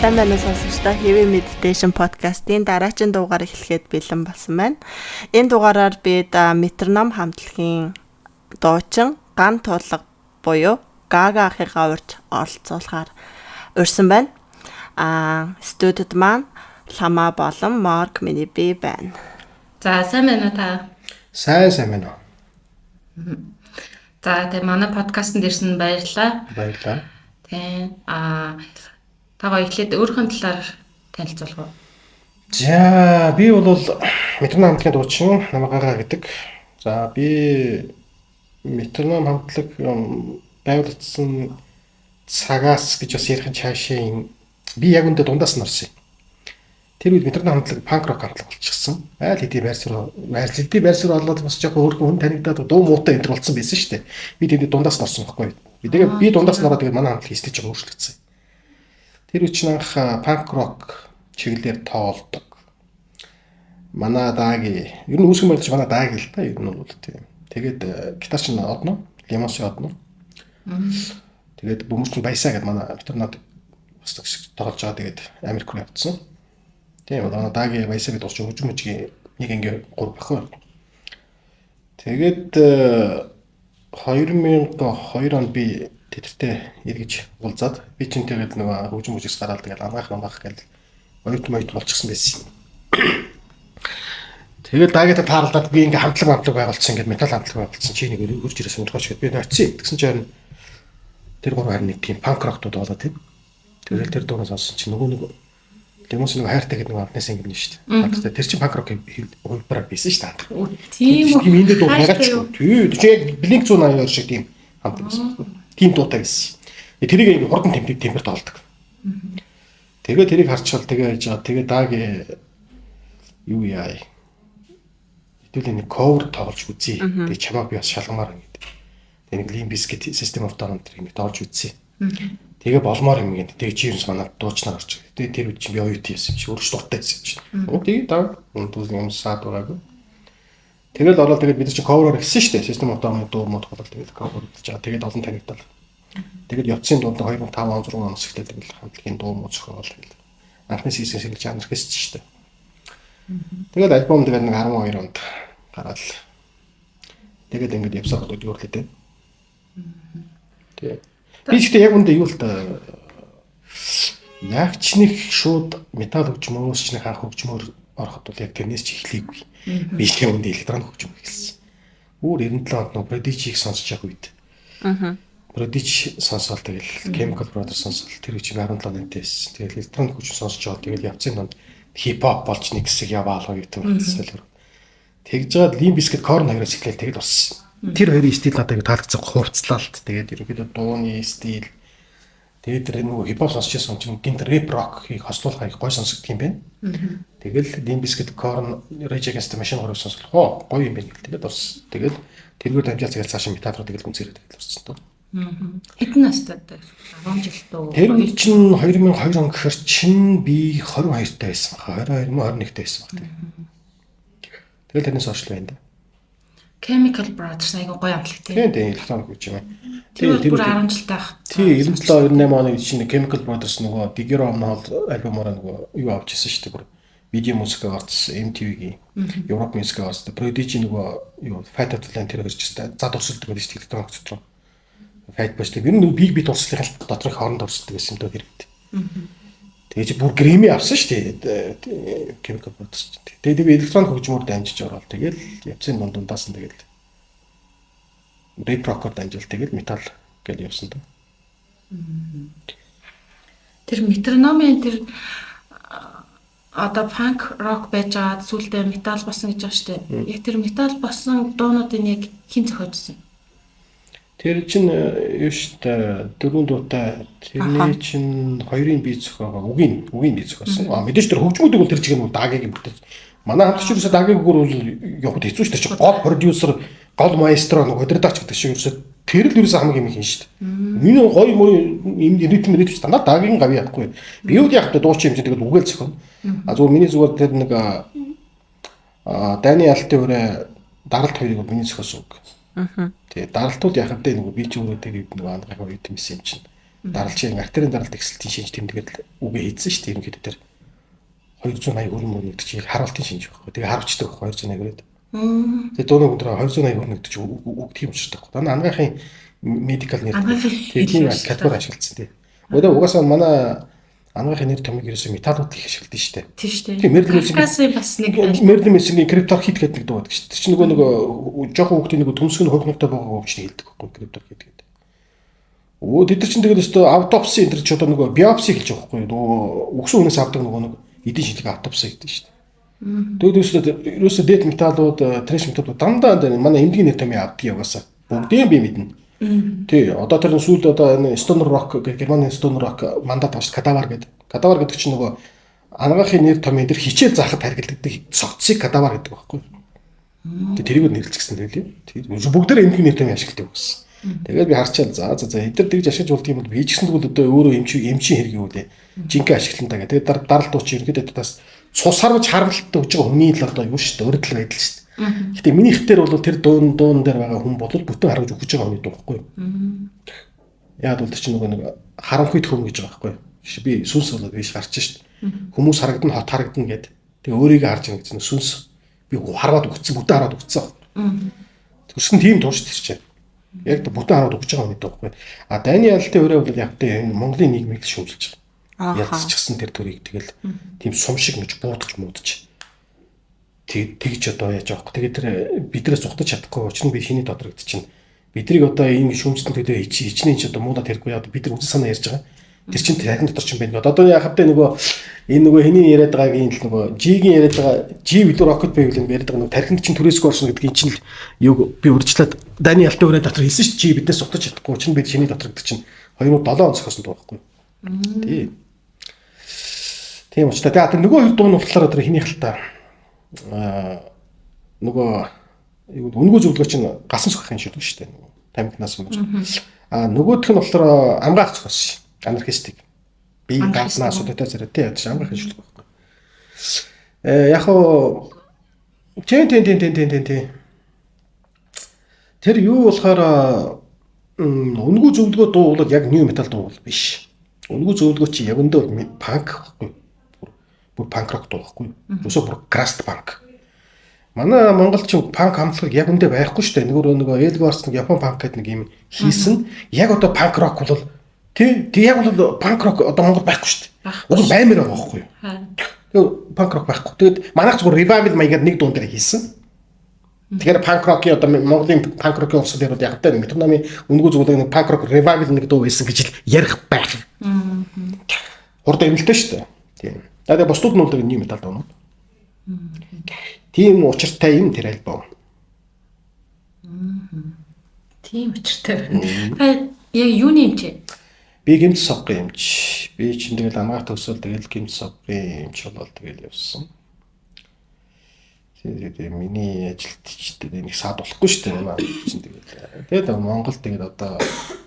Сайн байна уу сонсогчдоо, Heavy Meditation podcast-ийн дараагийн дугаар эхлэхэд бэлэн болсон байна. Энэ дугаараар бид метроном хамтлагийн дуучин Ган тулга буюу Гага ахыгаа урьж оролцуулахаар урьсан байна. Студид маань Лама болон Марк миний би байна. За сайн байна уу та? Сайн байна уу? За тэгээ манай подкастт ирсэн баярлалаа. Баярлалаа. Тагаа эхлээд өөрийнхөө талаар танилцуулах уу? За би бол метроном хамтлагийн дуучин Намагага гэдэг. За би метроном хамтлаг байгуулагдсан цагаас гэж бас ярих чаашаа би яг үндэ дундаас нь орсон. Тэр үед метроном хамтлаг панк рок хамтлаг болчихсон. Айл хэдий байр суурь олоод бас жоохон өөрхөн хүн танигдаад дуу муутай энэ төр болсон байсан шүү дээ. Би тэнд дундаас нь орсон байхгүй. Би дундаас нь ороод тэгээд манай хамтлаг стейж өөрчлөгдсөн. Тэр үчиг анх панк рок чиглэлээр тоолдог. Манай дааги ер нь үүсгэн барьж манай дааги л та ер нь бол тийм. Тэгээд гитарч нь одно, лимосын одно. Тэгээд бөмбөрч нь баясаа гэдэг манай метронод бас тоглож байгаа. Тэгээд Америк руу явцсан. Тийм манай дааги баясаа гэдэг дууч хөгжмөжгийн нэг ингээ 3 бахар. Тэгээд 2002 онд би тэдэртэй эргэж уулзаад би чинь тэгээд нөгөө хөгжмөжгөөс гараад тэгээд амгаах гэдэг оюут болчихсон байсан. Тэгээд даагитай таарлаад би ингээ хамтлаг байгуулсан, ингээ метал хамтлаг байгуулсан. Чи нэг өрж ирээс өнөхөж гээд би очив. Тэгсэн чинь тэр гур харин нэг тийм панк роктууд болоод тийм. Тэгээд тэр дуунаас олсон чинь нөгөө нэг лимос нэг хайртай гэдэг нэг амтнаас ингэнэ шүү дээ. Тэр чинь панк рок хувьбараар байсан шүү дээ. Тийм үү. Энд дуу гараач. Тий. Чи Blink 182 шиг тийм хамтлаг байсан. Тийм дуутай байсан. Тэрийг ингээ хурдан темпээр тоолдог. Тэгээд тэрийг харчаал тэгээд яж байгаа. Тэгээд дааги юу яа. Хэдүүлээ нэг cover тоглож үзье. Тэгээд чамаа би бас шалгамаар ингээд. Тэгээд нэг Limp Bizkit System of Down тэрийг тоглож үзье. Тэгээ болмоор юм ингээд. Тэгээд Cheers манад дуучнаар орчих. Тэгээд тэр үед чинь би оюут хийсэн чи өөрөө дуртай байсан чинь. Тэгээд даа үндус юм саад байгаагүй. Тэгэл ороод тэгээд бид чинь cover-оор гисэн шүү дээ. System of Down-ы дуу мод тоглол тэгээд cover хийж байгаа. Тэгээд олон танигдал. Тэгээд явцын дунд 2005 он 6 оноос эхлээд тэгэл хамтлагийн дуу мод зохиол тэгэл анхны сийсэн шиг жанр гэсэн шүү дээ. Тэгээд альбом тэгээд нэг 12 онд гараад тэгээд ингээд явсаар өгөөрлөө дээ. Тэгээд би ч гэдэг яг үндэ юу л та яг ч нэг шууд метал хөгжмөөс ч нэг анх хөгжмөөр ороход бол яг тэрнээс ч эхлэегүй. Би ч яг үндэ электрон хөгжмөө эхэлсэн. Өөр 97 онд нөө Prodigy-г сонсож явах үед. Prodigy сонсоод тэгэл Chemical Brothers сонсоод тэр үчиг 17 онтой байсан. Тэгэл электрон хөгжим сонсож яваад тэгэл явцын донд хип-хоп болж нэг хэсэг яваалгаа гэдэг юм байна. Тэгж жаад Limp Bizkit Korn хоёроос эхлээл тэгэл болсон. Тэр хоёрын стил надад таалагдсан хувцлаа л. Тэгээд ерөнхийдөө дууны стил тэгээд тэр нөгөө хип-хоп сонсож байсан чинь гинт рэп рокийг хослуулах их гой сонсогдох юм байна. Тэгэл Limp Bizkit Korn Rage Against the Machine хоёроос сонсох гоё юм байна. Тэгээд бас тэгээд тэргээр дамжаад тэгэл цаашаа метал руу тэгэл гүнзгийрээ тэгэл орсон тоо. Хэдэн настай 10 жил дөө. Тэр чинь 2002 он гэхэр чинь би 22 таа байсан. 22 мө 21 таа байсан баг. Тэгэл тэрнээс хойш л байна да. Chemical Brothers айгуу гоё амтлаг тийм. Тийм электрон гэж юм. Тэр бүр 10 жилтай байх. Тийм 97 98 оны чинь Chemical Brothers нөгөө Digger Omnol альбомоор нөгөө юу авч ирсэн шүү дээ. Бүр видео музик аваад MTV-гийн Europe Music аваад Prodigy нөгөө юу Fat Atlan тэр хөрж өстэй. Зад урсгалдаг байж электрон хөцөлтөө. Fight Bust ер нь биг бит урсгалын доторх хооронд урсгалдаг гэсэн дөө хэрэгтэй. Тэгээ чи бүр Grammy авсан шүү дээ. Chemical Brothers. Тэгээ би электрон хөгжмөөр дамжиж ороод тэгэл явцын дундаас нь тэгэл rap rock-оор дамжуул тэгэл метал гэж явсан дөө. Тэр метрономын тэр одоо punk rock байж байгаа сүүлдээ метал болсон гэж байгаа шүү дээ. Яг тэр метал болсон дуунуудыг яг хэн зохиожсэн? Тэр чинь юу шүү дээ дөрөв дуутай тэрний чинь хоёрын бие зохиогоо үгийн бие зохиосон. Мэдээж тэр хөгжмүүдийг бол тэр чигээр нь даагийг бүтээж. Манай хамтч юусаа даагийг бүр явахд хэцүү шүү дээ. Чи гол продюсер, гол маэстро нэг удирдаач гэдэг шиг юусаа тэр л юусаа хамгийн их юм шүү дээ. Миний гоё юм ритм стандарт даагийн гавь ядахгүй. Биуд яг та дуучин юм чинь тэгэл үгээл зохино. Зүгээр миний зүгээр тэр нэг Дани Алтын өрөө даралт хоёрыг миний зохиосон үг. Тэгээ даралтууд яхад дээр нэг би ч өөрөө тэр нэг анхаа үед юмсэн юм чинь. даралжийн артерийн даралт эксэлтийн шинж тэмдэглэл үгээ хийсэн шүү дээ. Ерөнхийдөө тэр 280 хүрэн гэдэг чинь харуултын шинж байхгүй. Тэгээ харуулчдаг байхгүй 280 хүрээд. Тэгээ дууны өндөр 280 хүрэн гэдэг чинь үг тийм учраас байхгүй. Дана ангаахын медикал нэр тийм категори ашиглагдсан тийм. Угаасаа манай ангаахын нэр томыг ерөөсөө металлууд их ашигладаг шүү дээ. Тийм шүү дээ. Тийм Кавказын бас нэг Мерлин Мессигийн криптор хит гэдэг нэг дуу байдаг шүү дээ. Тэр чинь нөгөө жоохон хүүхдийн нөгөө төмсг нь хөргөнтэй байгаа өвчний хэлдэг байхгүй криптор хит гэдэг. Тэд нар чинь тэгээд өстө автопси энэ ч одоо нөгөө биопси хэлж байгаа байхгүй нөгөө үгсэн хүнээс авдаг нөгөө нэг эдийн шинжилгээ автопси гэдэг шүү дээ. Тэгээд ерөөсөө дээд металлууд, трэш металлууд дандаа манай эмнэлгийн нэр томьёо авдаг яваасаа. Бүгдийг би мэднэ. Тий, одоо тэр сүүлд одоо энэ Stoner Rock гэх Германы Stoner Rock мандат авч кадавар гэдэг. Кадавар гэдэг чинь нөгөө ангаахын нэр томьёо дээр хичээл заахад харгалдаг цогцыг кадавар гэдэг байхгүй. Тэгээд тэрийг нэрлэлцсэн байлээ. Тэгээд бүгдээр эмнэлгийн нэр томьёо ашигладаг гэсэн. Тэгээд би харчаад за эдгээр тэгж ашиглаж болдго юм бол би ч гэсэн тэгвэл одоо өөрөө эмчийн хэрэг юу вэ? Жинхэнэ ашиглалтаа гэдэг. Тэгээд даралт ууч ерөнхийдөө тас цус харвж харвалттай гэж байгаа хүний л одоо юу шүү дээ. Өрөдөл байдал шүү дээ. Гэтэ миний ихтер бол тэр дуун дээр байгаа хүн бол бүтэн харгаж өгч байгаа хүний дуу байхгүй юу? Яг бол чинь нөгөө нэг харанхуйд хөм гэж байгаа байхгүй юу? Би сүнс болоод биш гарч шүү дээ. Хүмүүс харагдана хот харагдана гэд. Тэгээ өөрийгөө харж байгаа гэсэн сүнс би хараад өгцөн бүтэн хараад өгцөн. Төрсөн тийм дуу шүү дээ. Яг бүтэн хараад өгч байгаа хүний дуу байхгүй. Дайны ялалтын өрөө бол яг энэ Монголын нийгмийг л шүүмжилж байгаа. Ядчихсан тэр төрийг тэгэл тийм сум шиг мэж буудаж муудаж тэгж одоо яаж авах. Тэгээд тэр бидрээс зүхтаж чадахгүй учраас би шиний додрогд чинь бидрийг одоо энэ шүүмжлэн төдөө хичнээн ч одоо муудаад хэрэггүй яг бид нар үзэл санаа ярьж байгаа. Тэр чинь тархин дотор ч юм байна. Одоо яхав тэ нөгөө энэ нөгөө хэний яриад байгаагийн л нөгөө G-гийн яриад байгаа G билүү rocket bay билүү яриад байгаа нөгөө тархинд чинь түрээсгүй орсон гэдгийг чинь л юу би урьдчилаад дайны алтан өрөө дотор хэлсэн шүү дээ. G бидээс зүхтаж чадахгүй учраас бид шиний дотрогд чинь 2007 он зохиосон дуу байхгүй. Тийм учраас тэгээд нөгөө хоёр дуу нь болохоор тэр хэний хальтаа нөгөө өнгөө зөвлөгөө чинь гасан сөххийн шүү дээ. Тамхинаас мөн. Нөгөөх нь болохоор амгаах зохиос. Анархистик. Би гаснаа асуудалтай зэрэгтэй ядаж амгаах шүү дээ байхгүй. Яг хоо тий. Тэр юу болохоор өнгөө зөвлөгөө дуу бол яг new metal дуу бол биш. Өнгөө зөвлөгөө чи яг өндөө панк байхгүй. Бүр панк рок дуу байхгүй. Өсөө бүр crust punk. Манай Монголд ч панк хамтлаг яг үндэ байхгүй шүү дээ. Нөгөө Elgors нэг Япон панк гэдэг нэг юм хийсэн. Яг одоо панк рок бол тий яг бол панк рок одоо Монгол байхгүй шүү дээ. Уг баймаар байгаа байхгүй юу? Тэгээ панк рок байхгүй. Тэгээд манайх зүгээр revival маягаар нэг дуун дээр хийсэн. Тэгэхээр панк рокийн одоо Монголын панк рокийн урсгал ярууд яг та метрономи өнгөө зөвлөг нэг панк рок revival нэг дуу байсан гэж ярих байх. Хурд эмэлтэй шүү дээ. Тийм. Тэгээд бусдууд нь бол нэг метал дуунууд. Тийм учиртай юм тэр альбом. Тийм учиртай байна. Яг юуны юм чи? Би гэмт соггийн юмч. Би чинь тэгэл амгаах төгсөл тэгэл гэмт соггийн юмч болол тэгэл явсан. Тэгээд миний ажилт ч нэг саад болохгүй шүү дээ. Чинь тэгэл Монгол тэгээд одоо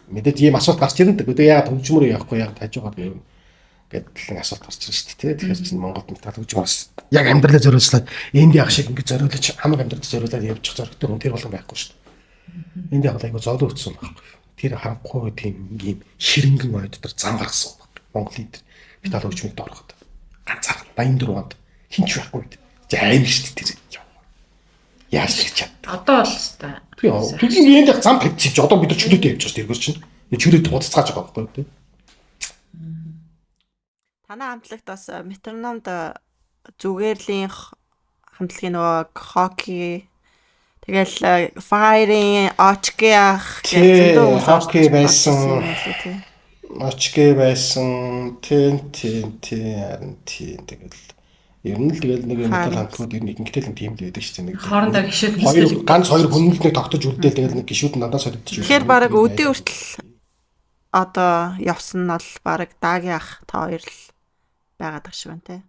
мэдээд ийм асуулт гарч ирэн дээ. Тэгээд яагаад хөгжмөр явахгүй яагаад хажуугаар гэв гэдэл асуулт гарч ирж шүү дээ. Тэгэхээр чинь Монголд метал хөгжмөөс яг амьдралаа зориулсан энд яг шиг ингэ зориулж хамаг амьдралд зориулаад явчих зоригтой хүн тэр болгон байхгүй шүү дээ. Энд яг айгу золоо өгсөн байхгүй. Тэр харанхуй тийм ийм ширэнгэн ой дотор зам гаргасан байна. Монголын тэр метал хөгжмөд ороход ганцаар 84 онд хинч байхгүй үед. Аим шүү дээ тэр. Яаж ч чад. Одоо бол хэвээр. Тийм. Энд яг зам тавьчих чи одоо бид нар чөлөөтэй явж байгаа шүү дээ. Тэргэр чинь. Чөлөөтэй буцацгааж байгаа байхгүй юу? Танай хамтлагт бас метрономд зүгээрлийн хамтлагийн нөгөө хокки тэгэл файрын очки ах гэсэн хокки байсан. Очки байсан. Тийм тэгэл ер нь л тэгэл нэг метал хамтлагууд ер нь нэгэнтэй л тийм л байдаг шүү дээ. Хоорондоо гişүүд хийсэн. Ганц хоёр хүнэлтнийг тогтож үлдээл тэгэл нэг гişүүд нь надад солигдчих. Тэгэхээр баг өдөө хүртэл одоо явсан нь бол баг даагийн ах та хоёр л байгаад байгаа шиг байна те.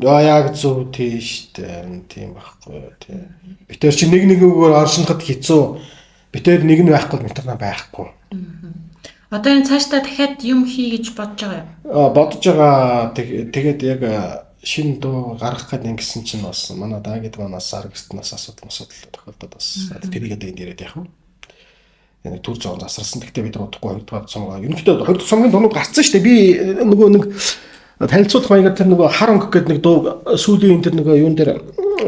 Яг зөв тийш тийм байхгүй тий. Битэр чи нэгнийгээр оршиноход хэцүү. Битэр нэг нь байхгүй метрна байхгүй. Одоо энэ цаашдаа дахиад юм хий гэж бодож байгаа юм. Бодож байгаа. Тэгээд яг шинэ дуу гаргах гэдэг ингэсэн чинь бас манай даагид манаас аргистнаас асуудал тохиолдод бас тэрийг одоо энд яриад яах вэ? нэг төр жоо засарсан. Гэхдээ бид удахгүй 2 дугаар цомгоо. Ерөнхийдөө 2 дугаар цомгийн дуунууд гарцсан шүү дээ. Би нөгөө нэг танилцуулах маягаар тэр нөгөө хар өнгө гэдэг нэг дуу сүүлийн тэр нөгөө юун дээр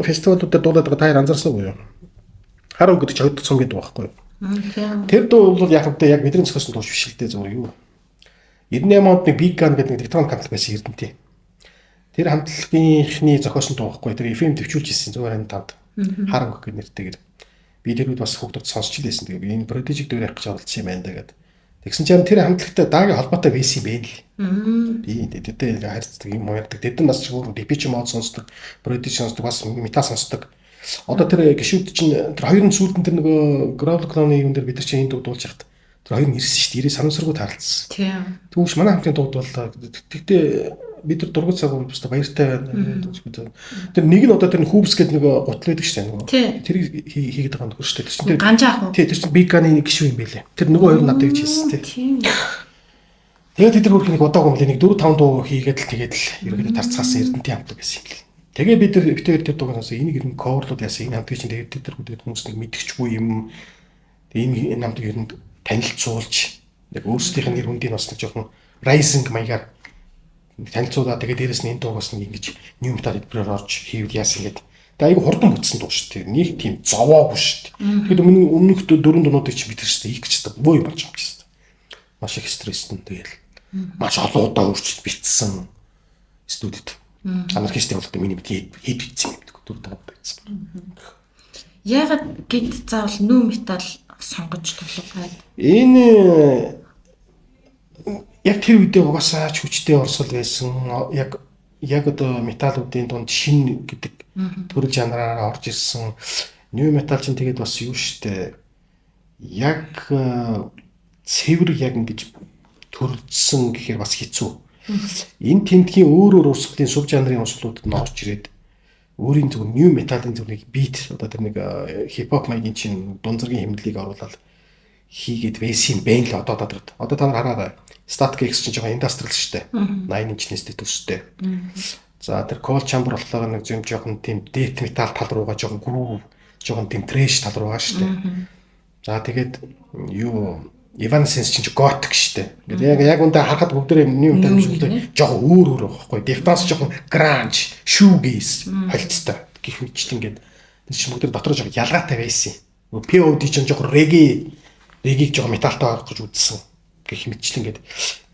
фестивалууд дээр дуулаад байгаа та яар анзаарсан уу юу? Хар өнгө гэдэг чинь 2 дугаар цомгийн дуу байхгүй юу? Тэр дуу бол яг хэвдээ яг бидний зохиосон дуу биш л дээ зүгээр юу. 98 онд нэг Big Gun гэдэг нэг электроник хамтлаг байсан Эрдэнэтэй. Тэр хамтлагийнхны зохиосон дуу байхгүй тэр FM төвчүүлж ирсэн зүгээр энэ танд. Хар өнгө гэдэг нэртэйгээр. Би тэр үед бас хүүхдүүд сонсч л байсан. Тэгээ энэ Prodigy дээр явах гэж оролцсон юм байна гэдэг. Тэгсэн чинь тэр хамтлагтай даагийн холбоотой байсан юм байна л. Би тэдтэй харьцдаг юм ярьдаг. Тэд нар бас зүгээр Depeche Mode сонсдог, Prodigy сонсдог, бас метал сонсдог. Одоо тэр гişүүд чинь тэр хоёрын сүүлдэн тэр нөгөө Growl Clown-ы юм дээр бид нар чинь энэ дуу дуулж хахад тэр хоёр нь ирсэн шүү дээ. 90 санамсаргуу таарлцсан. Тийм. Түүш манай хамтын дууд бол тэгтээ бид нар дургуй цаг бол бasta баяртай байна. Тэр нэг нь одоо тэр хүүбс гэдэг нэг гутал байдаг шүү дээ нөгөө. Тэр хийгээд байгаа нөхөр шүү дээ. Тэр чинь ганжаа ах уу? Тийм тэр чинь Big Gun-ы нэг гişүү юм байлээ. Тэр нөгөө хоёр надад гэж хэлсэн тийм. Тэгээд тэр хөрх нэг удаагүй мөлий нэг 4 5 дуу хийгээд л ерөөдөө тарцгаасан Эрдэнэтэй хамтлаг гэсэн юм л. Тэгээ бид нар битээр тэр дуугаас энийг ер нь coverлууд яасан энэ хамтгийн чинь тэгээд тэр хүмүүс нэг мэдчихгүй юм. Энэ хамтыг ер нь танилцуулж яг өөрсдийнх нь хүндийг бас нэг жоохон rising маягаар танилцуулаад тэгээд дээрэс нь энэ дуугаас нэг ингэж new metal хэлбэрээр орж хийвэл яасан гэдэг. Тэгээд айгүй хурдан бүтсэн дуу шүү дээ. Нэг тийм зовоогүй шүү дээ. Тэгээд өмнөх 4 дуунуудыг чи бид тэр шүү дээ хийх гэж та боо юм болж байгаа юм чи. Маш их стресстэй тэгэл. Маш олон удаа өөрчлөлт битсэн студид. Анархистик болоод миний хэд битсэн юм гэдэг 4 дахь битсэн. Ягаад гэд заавал new metal сонгож тоглоод энэ яг тэр үедээ угаасаа ч хүчтэй орсол байсан. Яг одоо металлуудын дунд шин гэдэг төрөл жанраараа орж ирсэн. New metal чинь тэгээд бас юу штэ. Яг цэвэр яг ингэж төрөлдсөн гэхээр бас хэцүү. Энэ тэмдгийн өөр урсгалын суб жанрын урсгалуудад нь орж ирээд өөрийн зөв new metal-ын зөв нэг beat одоо тэр нэг хип-хоп маягийн чинь дунзаргийн хэмнэлийг оруулаад хийгээд байсан бэн л одоо та нар хараарай. Static X чинь жоохон индастриал шүү дээ. 80 инчнээс төстэй. За тэр Cold Chamber болохоор нэг зөв жоохон тийм death metal тал руугаа жоохон groove, жоохон тийм trash тал руугаа шүү дээ. За тэгээд юу Evanescence чинь gothic шүү дээ. Ингээд яг үндэ харахад бүгдээ new metal шүү дээ. Жоохон өөр байхгүй. Deftones жоохон grunge, shoegaze холцтой гэх мэтчил ингээд тэр чинь бүгд дотор жоохон ялгаатай байсан. POD чинь жоохон reggae-г жоохон металтай орох гэж үзсэн. Гэх мэтчил ингээд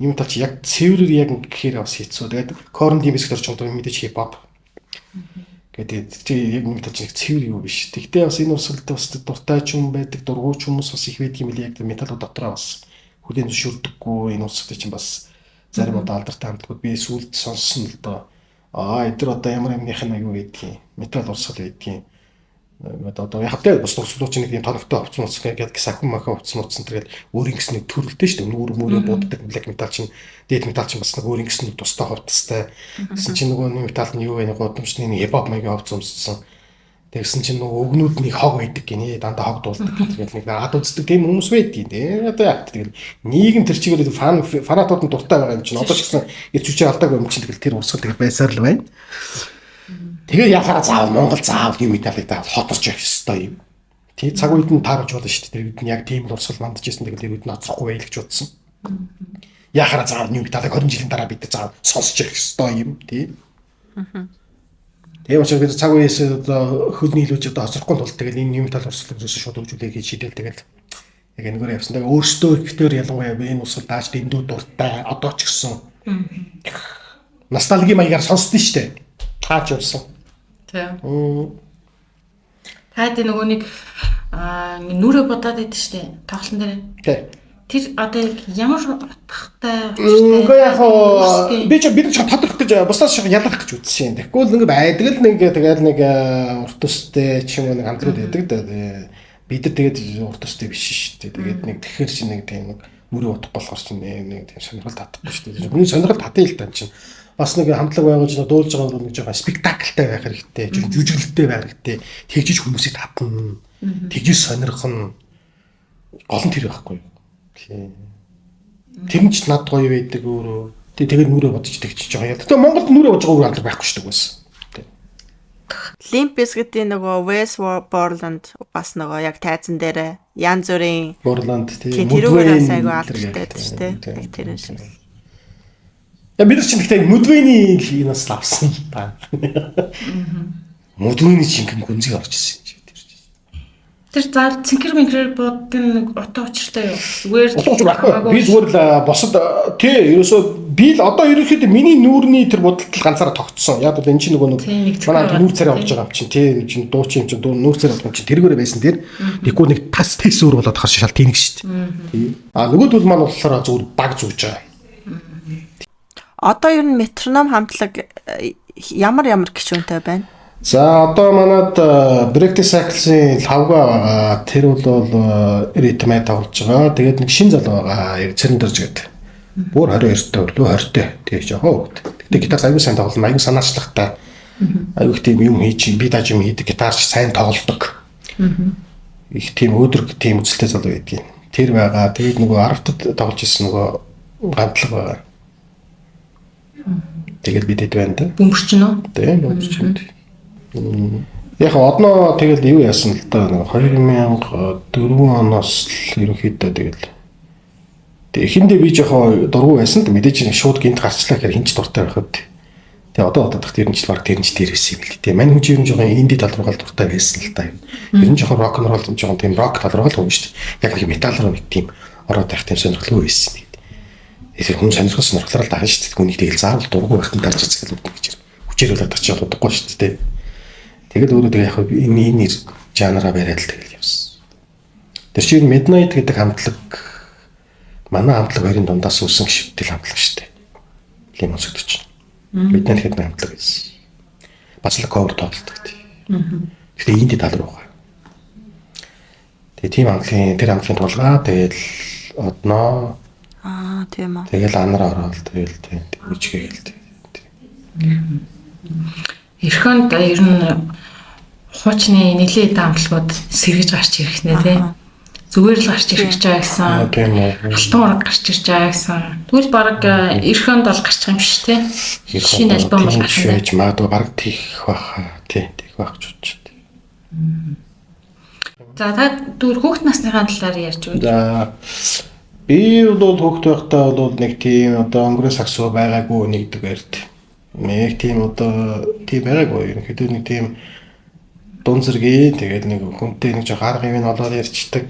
юм талч яг цэврээр яг гэхээр бас хэцүү. Тэгээд Korn DMS гэж орж байгаа мэдээж хип-хоп. Тэгээд яг юм талч яг цэвэр юу биш. Тэгтээ бас энэ урсгалд бас дуртай ч юм байдаг, дургуйч хүмүүс бас их байдаг юм лээ. Яг металлууд дотроо бас хүлээн зөвшөөрдөггүй энэ урсгалд чинь бас зарим удаа алдартай хамтлагууд би сүүлд сонссон л доо. Эдгээр одоо ямар юмных нь аюу гэдгийг метал урсгал байдгийг. Одоо яг тэ бас урсгалууд чинь нэг юм тоногтой хувцсан гэдэг сахин маха хувцсан тэгээд өөр ингэс нэг төрөлтэй шүү дээ. Нүүр мөрөө бууддаг black metal чинь death metal чинь бас нэг өөр ингэс нэг тустай хувцастай. Гэсэн чинь нөгөө метал нь юу вэ? Гудамжны хип хоп маягийн хувц өмссөн. Тэгсэн чинь нөгөө өгнүүд нэг хог байдаг гинэ. Дандаа хог дуулдаг тэгээд нэг ад үздэг тийм хүмүүс байдгийг дээ. Одоо яг тэгэл нийгэм тэр чигээр фанатууд нь дуртай байгаа юм чинь. Одоо ч гэсэн эрч хүчээ алдаагүй юм чинь тэгэл тэр урсгал тэгэл байсаар л байна. Тэгээ яхаа заавал Монгол заавал юм металлыг даавал хоторч явах ёстой юм. Тэгээ цаг үед нь таарч болно шүү дээ. Тэр үед нь яг тийм л урсгал мандажсэн тэгэл тэр үед нь оцрохгүй байл гэж бодсон. Яхаа заавал юм металлыг 20 жилийн дараа бид заавал сонсч явах ёстой юм тий. Тэгээ учраас бид цаг үеэс одоо хөлний илүүж одоо хоцрохгүй тул тэгэл энэ юм металл урсгалыг зөвсө шууд хөгжүүлээ гэж шийдэл тэгэл яг энэгээр явсан. Тэгээ өөртөө ихтэй ялангуяа энэ урсгал дааж дэндүү дуртай одоо ч гэсэн ностальги маягаар сонсдоо шүү дээ. Таач явсан. Тийм. Таад нөгөө нэг нүрэ бодоод байдаг штэ тоглолтын дээр. Тийм. Тэр одоо ямар утгатай үгүй яг бид ч тодорх гэж бусдаас шиг ялгах гэж үзсэн. Тэгэхгүй л ингэ байдаг л нэг тэгэл нэг урт төстэй ч юм уу нэг хамтрууд байдаг да. Бид нар тэгээд урт төстэй биш шүү дээ. Тэгээд нэг тэгэхэр чинь нэг тийм нэг нүрэ утгах болохоор чинь нэг тийм сонирхол татахгүй шүү дээ. Миний сонирхол татъя л тань чинь. Бас нэг хамтлаг байгуулж дуулж байгаа нэг жоохон спектакльтай байх хэрэгтэй, жүжиглэлтэй байх хэрэгтэй. Тэгжиж хүмүүсийг татна. Тэгжиж сонирхно. Гол нь тэр байхгүй юу? Тэр нь ч над гоё байдаг өөрөө. Тэгээд нүрээ бодож тэгчих жоохон яа. Тэгтээ Монголд нүрээ бодож байгаа өөр хамтлаг байхгүй шүү дээ. Limp Bizkit-ийн нөгөө Wes Borland бас нөгөө яг тайзан дээр янз бүрийн Борланд тийм тэрүүгээр бас айгүй алдартай шүү дээ. Яг тэр шиг. Я бид нар чинь гэхдээ Мөдвэний линаас авсан та. Мөдвэний жинхэнэ гүнзгий орж ирсэн юм чи. Тэр зар цэнхэр мэнхрээр буудын нэг утга учиртай юу? Зүгээр Би зүгээр л босод тий ерөөсөө би л одоо ерөөхдөө миний нүүрний тэр будалд ганцаараа тогтсон. Яг л энэ чинь нөгөө манай нүүр царай болж байгаа юм чинь тий чинь дуу чинь нүүр царай болж чинь тэргээрээ байсан тэр нэггүй нэг тас текс өөр болоод хар шал тэнэг шүү дээ. Тий. Нөгөөдөл маань болохоор зүгээр баг зүүж байгаа. Одоо ер нь метроном хамтлаг ямар гишүүнтэй байна? За одоо манад Break Cycle-ийн лавга байгаа. Тэр бол ритмээ тоглож байгаа. Тэгээд нэг шин залуу байгаа. Цэрэн дэрж гэдэг. Бүр 22-той өглөө 20-той. Тэгээ жоохон хөвгт. Тэгтээ гитар аягүй сайн тоглоно. Аягүй санаачлагтай. Аягүй тийм юм хийж би даж юм хийдэг. Гитарч сайн тоглодог. Их тийм өөдрөг тийм үзэлтэй залуу байдгийг. Тэр байгаа. Тэгээд нөгөө 10-т тоглож ирсэн нөгөө гантлаг байгаа. Тэгээд бидэд байна да. бөмбөрчин үү? Тийм бөмбөрчин. Яг одноо тэгэл юу яасан л да 2004 оноос л ерөнхийдөө тэгэл эхэндээ би жоохон дургу байсан л мэдээж шууд гинт гарчлаа гэхээр хинч дуртай байхад тэгээ одоо бодох тэр нь ч баг тэр нь ч дээрээс юм л дээ мань хүн чинь жоохон инди тал руугаа дуртай байсан л да ер нь жоохон рок н ролл жоохон тийм рок тал руугаа л хүн шүү дээ яг нэг метал руу нэг тийм ороод байх тийм сонирхолтой байсан тэр хүн сонирхолтой л дагна шүү дээ хүнийг тэгэл заавал дургу байхад дарж цэцгэл үүднэ гэж хүчээр бол атгач явахгүй шүү дээ. Тэгэл өөрөө тэгээ яг энэ жанраа бариад л тэгэл явсан. Тэр чинь Midnight гэдэг хамтлаг манай хамтлаг хоёрын дундаас үүсэн гişүдэл хамтлаг шүү дээ. Лимон сөгдөж. Midnight гэдэг хамтлаг байсан. Бас л cover тоглолдог тийм. Гэхдээ инди тал руу байгаа. Тэгээ тийм хамтлагийн тулгаа тэгэл одноо тийм үү. тэгэл анараа ороод тэгэл тийм үжигээ гэлтэй. Эрхэнд ер нь хуучны нэлээд хамтлагууд сэргэж гарч ирэх нэ тий. Зүгээр л гарч ирэх гэж байгаа гэсэн. Тийм үү. Алтан ураг гарч ирж байгаа гэсэн. Тэгвэл баг эрхэнд бол гарч байгаа юм шүү тий. Шинэ альбом бол гарч ирж магадгүй баг тийх баха. Тий, тийх байх ч үуч. За та дүүр хүүхд насныхаа талаар ярьж үү? За би бол хүүхд байхдаа бол нэг тийм одоо өнгөрөө сагсуу байгаагүй нэгдэг байрт. Нэг тийм одоо тийм байгаагүй ерөнхийдөө нэг тийм дун зэрэг тэгээд нэг хүнтэй нэг жоо арга юм олоод ярьцдаг.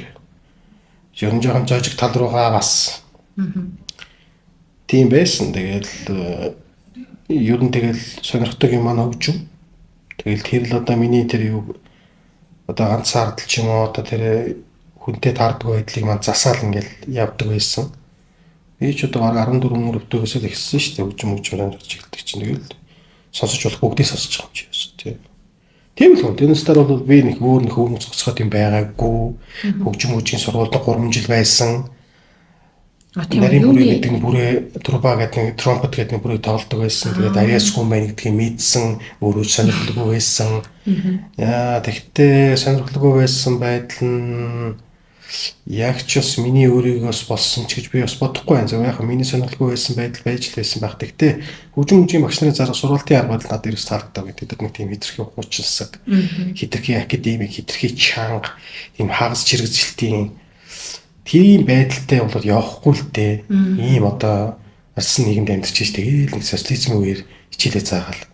Ер нь жоохон жожиг тал руугаа бас. Тийм байсан. Тэгэл ер нь тэгэл сонирхдаг юм аа хөгжим. Тэгэл тэр л одоо миний тэр юу одоо ганцаар л ч юм уу одоо тэр хүнтэй таарддаг байдлыг маань засаал ингээл явдаг байсан. Би ч одоо 14 өвдөгөөс л ихсэн шүү дээ. Хөгжмөөр чиглдэг чинь тэгэл сонсож болох бүгдийг сонсож байгаа юм чи юус тий. Тийм л хүн. Тэрнээс дараа бол би нэг өөр нэг хөвмөц цоцгоод юм байгаагүй. Хөгжмөжийн сургуульд 3 жил байсан. Нарийн бүрээ гэдэг нь бүрээ труба гэдэг нэг тромпет гэдэг нэг бүрээ тоглодог байсан. Тэгээд аяас хүн байна гэдгийг мэдсэн. Өөрөө сонирхолтой байсан. Яа тэгтээ сонирхолтой байсан байдал нь яг ч бас миний өөрийгөөс болсон ч гэж би бас бодохгүй байна. Яг миний сонирхолтой байсан байдал байж л байсан байх. Тэгтээ хөгжмөжийн багш нарын зарах сургуулийн арга барил надад ерөөс таалагдав гэдэг нэг тийм хэтэрхий хуучилсаг. Хэтэрхий академик, хэтэрхий чанга, тийм хагас чирэгзэлтийн тийм байдалтай бол явахгүй л дээ. Ийм одоо арсан нийгэмд амьдарч ийж тэгээл нэг социализмын үеэр хичээлээ заагаал.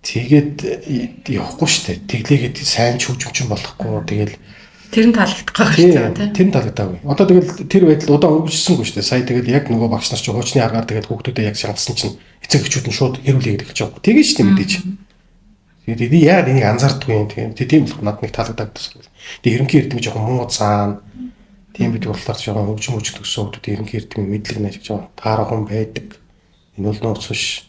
Тэгээд явахгүй штэ. Тэглээгээд сайн ч хөгжимчин болохгүй. Тэгэл тэр нь таалагдах байх шүү дээ. Тэр нь таалагдаагүй. Одоо тэгэл тэр байдал удаан үргэлжилсэнгүй шүү дээ. Сая тэгэл яг нөгөө багш нар чи хуучны аргаар тэгэл хүүхдүүдэд яг шангасан чинь эцэг эхчүүд нь шууд хэрүүлээ гэдэг ч юм. Тэгээ шүү дээ мэдээж. Тэгээд би яа энийг анзаардгүй юм. Тийм л надад нэг таалагддаг. Тэгээ ерөнхий эрдэм жоохон муу цаана. Тийм бид болохоор жоохон хөгжим төгсөн хүүхдүүд ерөнхий эрдэмийн мэдлэг нэж жоохон таарах хүн байдаг. Энэ бол нууц биш.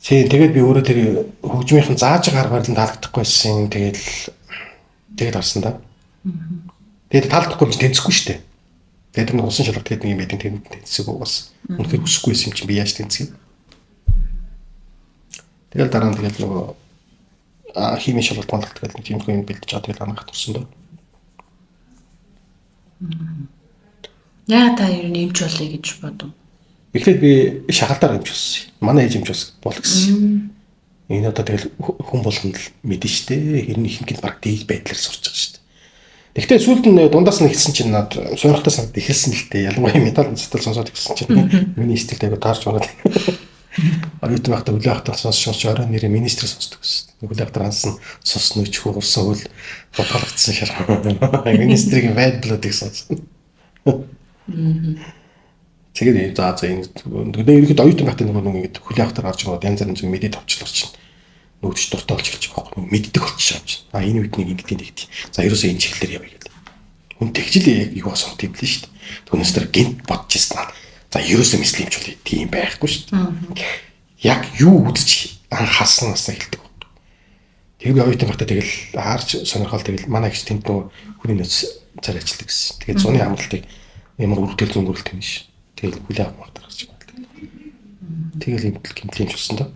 Тэгээд би өөрөө тэр хөгжмийнхэн зааж байгаа арга барил нь таалагдахгүйсэн. Тэгээд харсан да. Тэгээд таалдахгүй юм чи тэнцэхгүй шүү дээ. Тэгээд тэр усан шалгалт гэдэг юм байдаг тэнд тэнцэхгүй бас. Үнэхээр хүсэхгүйсэн юм чи би яаж тэнцэв. Тэгэл дараа нь тэгэл нөгөө химийн шалгалт болдог гэдэг нэг тийм юм бэлдэж чад тэгэл анх турсан да. Яа та ер нь эмч болъё гэж бодов. Эхлээд би шахалтаар эмч болсон. Манай ээж эмч бол гэсэн. Энэ одоо тэгэл хүн болгонд л мэдэн штэ. Энэ ихэнх нь баг дийл байдлаар сурч байгаа штэ. Гэхдээ сүүлд нь дундаас нь ихсэн чинь над сонирхолтой санагдаад ихэлсэн л дээ. Ялангуяа металл сэтгэл сонсоод ихсэн чинь миний стилд айгу таарч унаад. Оюут багтаа үлээ хатар сонсч орой нэрээ министр сонсдог гэсэн. Үлээ хатар ансан сонсно ч хуурсан хөл бодгалагдсан шарх. Министрийн байдлуудыг сонссон. Тэгээд за энэ ерөнхийдөө оюутан багтаа нэг хүлээ хатар орж байгаа янз бүрийн мэдээ товчлорч чинь нөгдөж дуртай болж эхэлж байгаа юм. Мэддэг болчихж байгаа юм. Энэ үед нэг ингэдэг нэгдэг. За ерөөсөө энэ чиглэлээр явъя гэдэг. Хүн тэгжил яг юу асуулт юм блэ шүү дээ. Түүнээс тэр гинт бодож ирсэн аа. За ерөөсөө мэслэмч бол тийм байхгүй шүү дээ. Яг юу үзэж анхаарснаас хэлдэг. Тэр би оюутан багтаа тэгэл хаарч сонирхол тэгэл манай гэж тэнд нөө хүний нөөц цар ажилладаг гэсэн. Тэгээд зуны амралтыг ямар үрдэл зөнгөрөлт юм биш. Тэгэл хүлээ авах гарч байгаа. Тэгэл гимтлийн болсон доо.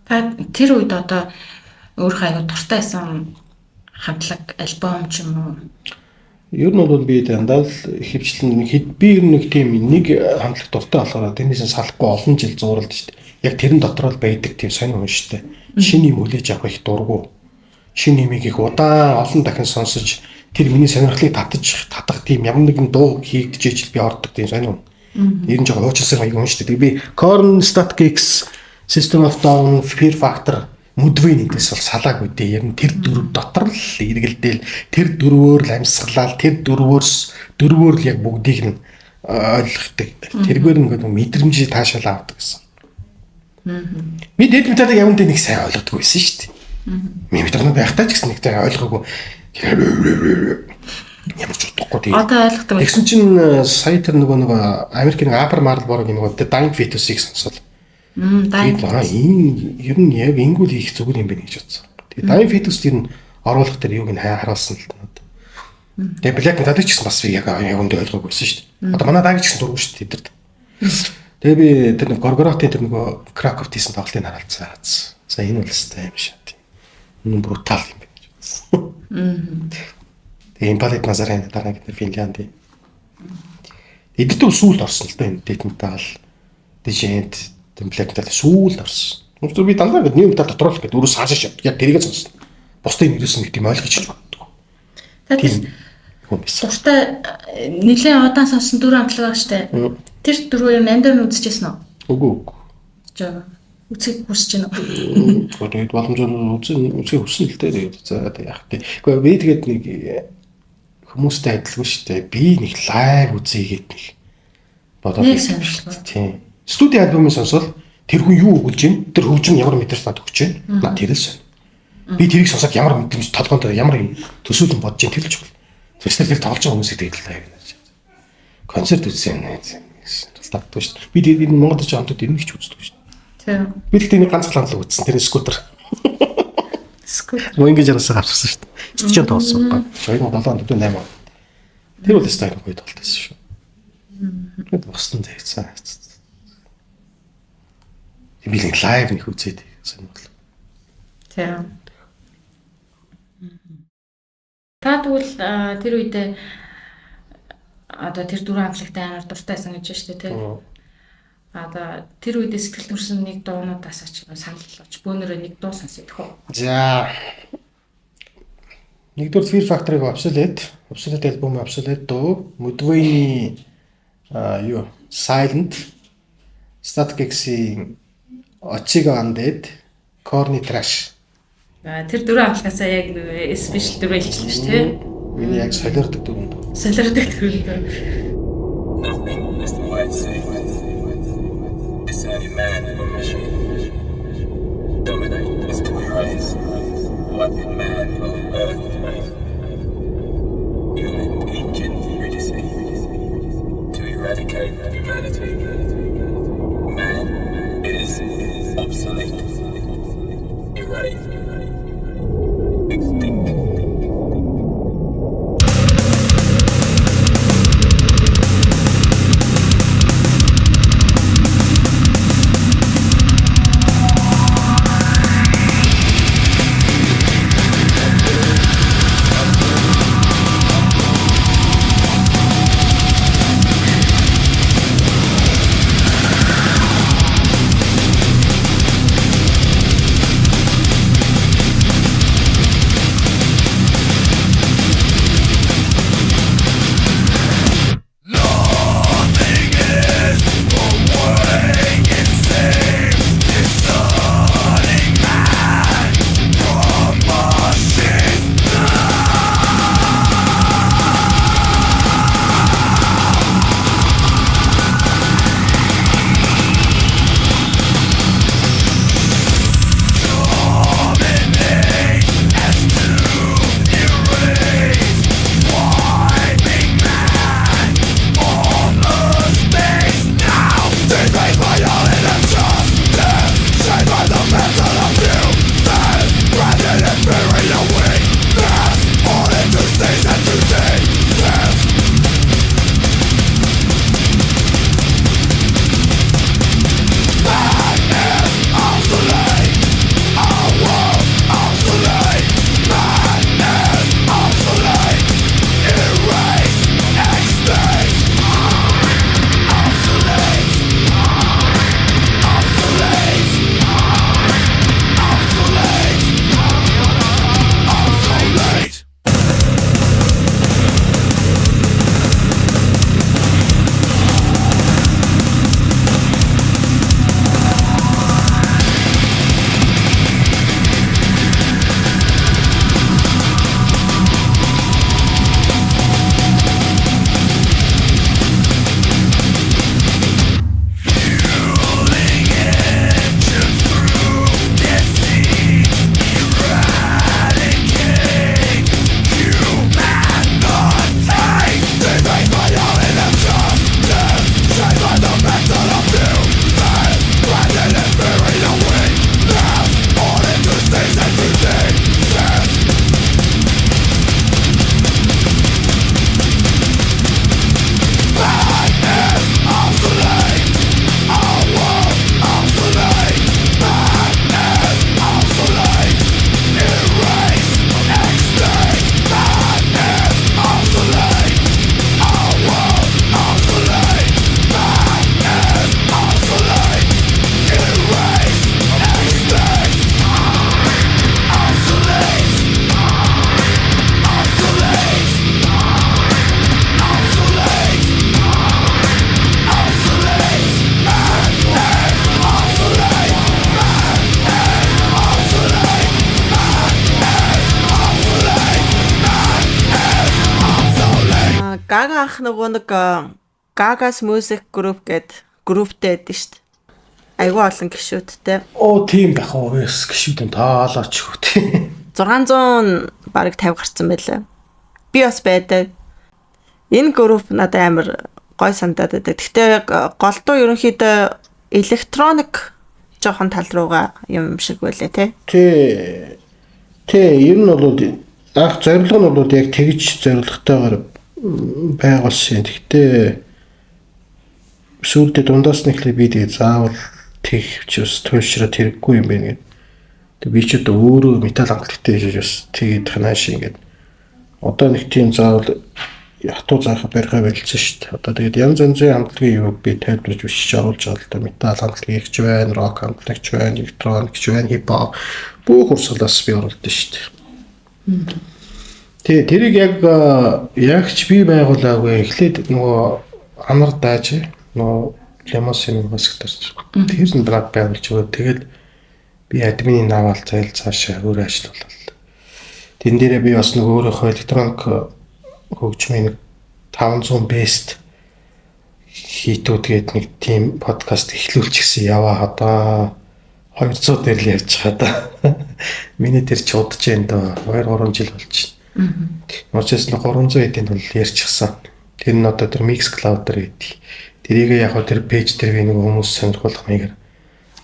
Та тэр үед одоо өөрөө аягүй дуртай байсан хамтлаг альбом ч юм уу? Ер нь бол би дандаа л хөвчлэн би ер нь нэг тийм нэг хамтлаг дуртай болохоор тэрнээс салахгүй олон жил зууралд шүү дээ. Яг тэрэн дотор л байдаг тийм сонир хүн шүү дээ. Шинэ юм хүлээж авах их дургу. Шинэ юмыг их удаан олон дахин сонсож тэр миний сонирхлыг татах тийм ямар нэгэн дуу хийгдэж ижил би ордог тийм сонир хүн. Ер нь жоо уучлсан аяг хүн шүү дээ. Би Korn, Static-X, System of Down, Fear Factor Мөдвэнийгээс бол салаагүй дээ. Ер нь тэр дөрөв дотор л эргэлдээл тэр дөрвөөр л амьсгалал тэр дөрвөөр л яг бүгдийг нь ойлгохдаг. Тэргээр нэг мэдрэмжийг таашаал авдаг гэсэн. Би дэд металыг явандаа нэг сайн ойлгодгүй байсан шүү дээ. Ми металыг байхтаа ч гэсэн нэг сайн ойлгоогүй. Ямар ч утгагүй тийм. Одоо ойлгодог. Тэгсэн чинь сая тэр нөгөө Америкийн Upper Marlboro нөгөө Dying Fetus-ыг сонсоод Dying Fetus. Энэ ер нь яг ингүүл хийх зүгээр юм байна гэж бодсон. Тэгээ Dying Fetus тэр нь оруулах тэр юуг нь харуулсан л таа. Тэгээ Black Metal ч гэсэн бас яг өндөө ойлгоогүй байсан шүү дээ. Одоо манай дааг ч гэсэн дургүй шүү дээ тэд. Тэгээ би тэр нэг Gorgoroth-ийн тэр нөгөө Krakow хийсэн тоглолтыг харалцсан. За энэ бол өстэй юм шиг тийм. Энэ брутал юм байна гэж бодсон. Тэгээ Impalet Nazarene дараа гэдэг Финлянд. Эдгээр сүүлд орсон л да энэ Death Metal, Descent, Black Metal сүүлд орсон. Өнөөдөр би дандаа ингэ нэг метал дотор л гэдэг өөрөөс хаашаа шат. Яг тэрийгэ сонссон. Бусдын нэрээс нэг тийм ойлгож чиж боддог. Тэгэхээр дуртай нэлээд удаан сонссон дөрөв амтлаг байгаа штэ. Тэр дөрөв юм амдаар нь үзчихсэн үү? Үгүй. За үзэх хүсэж байна уу? Тэгээд боломжоор үзэх хүснэ л дээ. За яах вэ? Гэхдээ би тэгээд нэг хүмүүстэй адилгүй шүү дээ. Би нэг лайв үзье гэдэг нэг бодоод байсан шүү дээ. Тийм. Студи альбомыг сонсвол тэр хүн юу өгүүлж байна? Тэр хөгжим ямар мэдэрч надад өгч байна? Наа тэрэл сонь. Би тэрийг сонсоод ямар мэдрэмж толгоонд ямар юм төсөөлөн бодож байна тэр л чухал. Тэсэр тэр тоглож байгаа хүмүүсийг тэгээд лайв гэж. Концерт үзсэн юм нэ. Татдаг шүү дээ. Би тэгээд Монгол ч хамтд энэ их ч үздэг шүү дээ. Тийм. Би тэгтээ нэг ганц хандлага үзсэн. Тэр скутер. Скутер. Гоо ингэж яраасаа гарчихсан шүү дээ. Стичэн тоолсон баг. 2007 онд 8 он. Тэр бол стайл гоё тоглолтсон шүү. Тэгэд босton зээцсэн. Би нэг лайв нэг үзээд сонирхол. Тийм. Та тэгвэл тэр үедээ одоо тэр дөрвөн амтлагтай амар дуртайсан гэж байна шүү дээ тийм. Одоо тэр үедээ сэтгэл төрсөн нэг дуунуудаас ч санал болж бөөнөрөө нэг дуу сонсох үү? За. Нэгдүгээр Fear Factor-ыг Obsolete альбом Obsolete дуу, Mudvayne юу Silent, Static-X-ийн Ochiga Undead, Korn Trash. Тэр дөрвөн амтлагаасаа яг special дөрвөн хэлчихлээ шүү дээ. Миний яг солиордог дөрвөн дуу. Солиордог дөрвөн дуу. Nothing is the white sea. It's only man who machine. Dominate is to rise. What did man of earth make? Human ancient Eurydice. To eradicate humanity. Man is obsolete. Erased. Extinct. Гага анх нөгөө нэг Gaga's Music Group гэд групптэй байдаг шүү дээ. Айгүй олон гишүүдтэй. Тийм байх уу? Гişүүдэн таалаач хөө тий. 600 бараг 50 гарсан байлаа. Би бас байдаг. Энэ групп надад амар гой санагдаад байдаг. Гэхдээ голдуу ерөнхийдөө электроник жоохон тал руугаа юм шиг байлаа тий. Ер нь бол анх зорилго нь бол яг тэгж зорилготойгоор байгуулсан. Гэхдээ сүүлдээ дундаас нь ихлэ би тэгээ заавал тэгч ус туйлшраад хэрэггүй юм байна гэдэг. Тэг би ч одоо өөрөө металл хангалттай хийж бас тэгээд ханааш ингээд одоо нэг тийм заавал хатуу заахаа барихаа болчихсон шүү дээ. Одоо тэгээд янз янзын хамтлагийн юу би тайлбарж бичиж оруулж байгаа л да. Металл хамтлагч байна, рок хамтлагч байна, электроникч байна, хипхоп бүх урсгалаас би оруулдаг шүү дээ. Тэгээ тэрийг ягч би байгуулаагүй. Эхлээд нөгөө амар дааж нөгөө лемосын басгтарч. Тэр нь брат байгуулж өгөө. Тэгээд би админы наваал зайл цаашаа өөр ажиллавал. Тэн дээрээ би бас нөгөө өөрийнхөө электроник хөгжмийн 500 best хийтүүд гээд нэг team подкаст эхлүүлчихсэн яваа одоо 200 дээр л явж байгаа да. Миний тэр ч удаж энэ 2-3 жил болж байна. Уучаас нь 300 эдийн бол ярьчихсан. Тэр нь одоо тэр Mixcloud дээр гэдэг. Тэрийг яг хөө тэр пэйж дээр би нэг хүмүүс сонирхолтой маягаар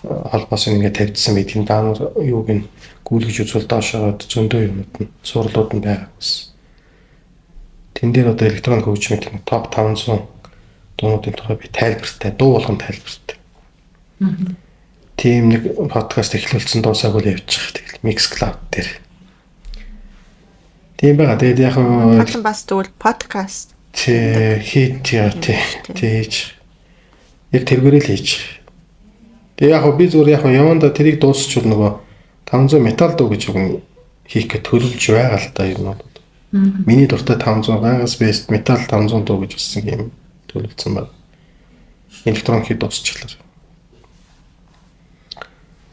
холбоос ингээд тавьдсан байт. Энэ даан юуг нь гүйлгэж үзвэл доошоо зөндөө юмуд нь сурлууд нь байгаа гэсэн. Тэн дээр одоо электроник хөгжмийн тийм топ 500 дуунуудын тухай би тайлбартай, дуу болгон тайлбартай. Тийм нэг подкаст эхлүүлсэн дуусаагүй л явчих. Тэгэл Mixcloud дээр. Тийм байгаа. Тэгээд яг Хатан бас тэгвэл подкаст хийж яг тэргээрээ л хийж. Тэгээ яг би зүгээр яг яванда тэрийг дуусчих нөгөө 500 металл дуу гэж юм хийх гэж төлөвлөж байгаа л да юм бол. Миний дуртай 500 гангас best металл 500 дуу гэж болсон юм төлөвлөсөн байна. Электроник дуусчихлаа.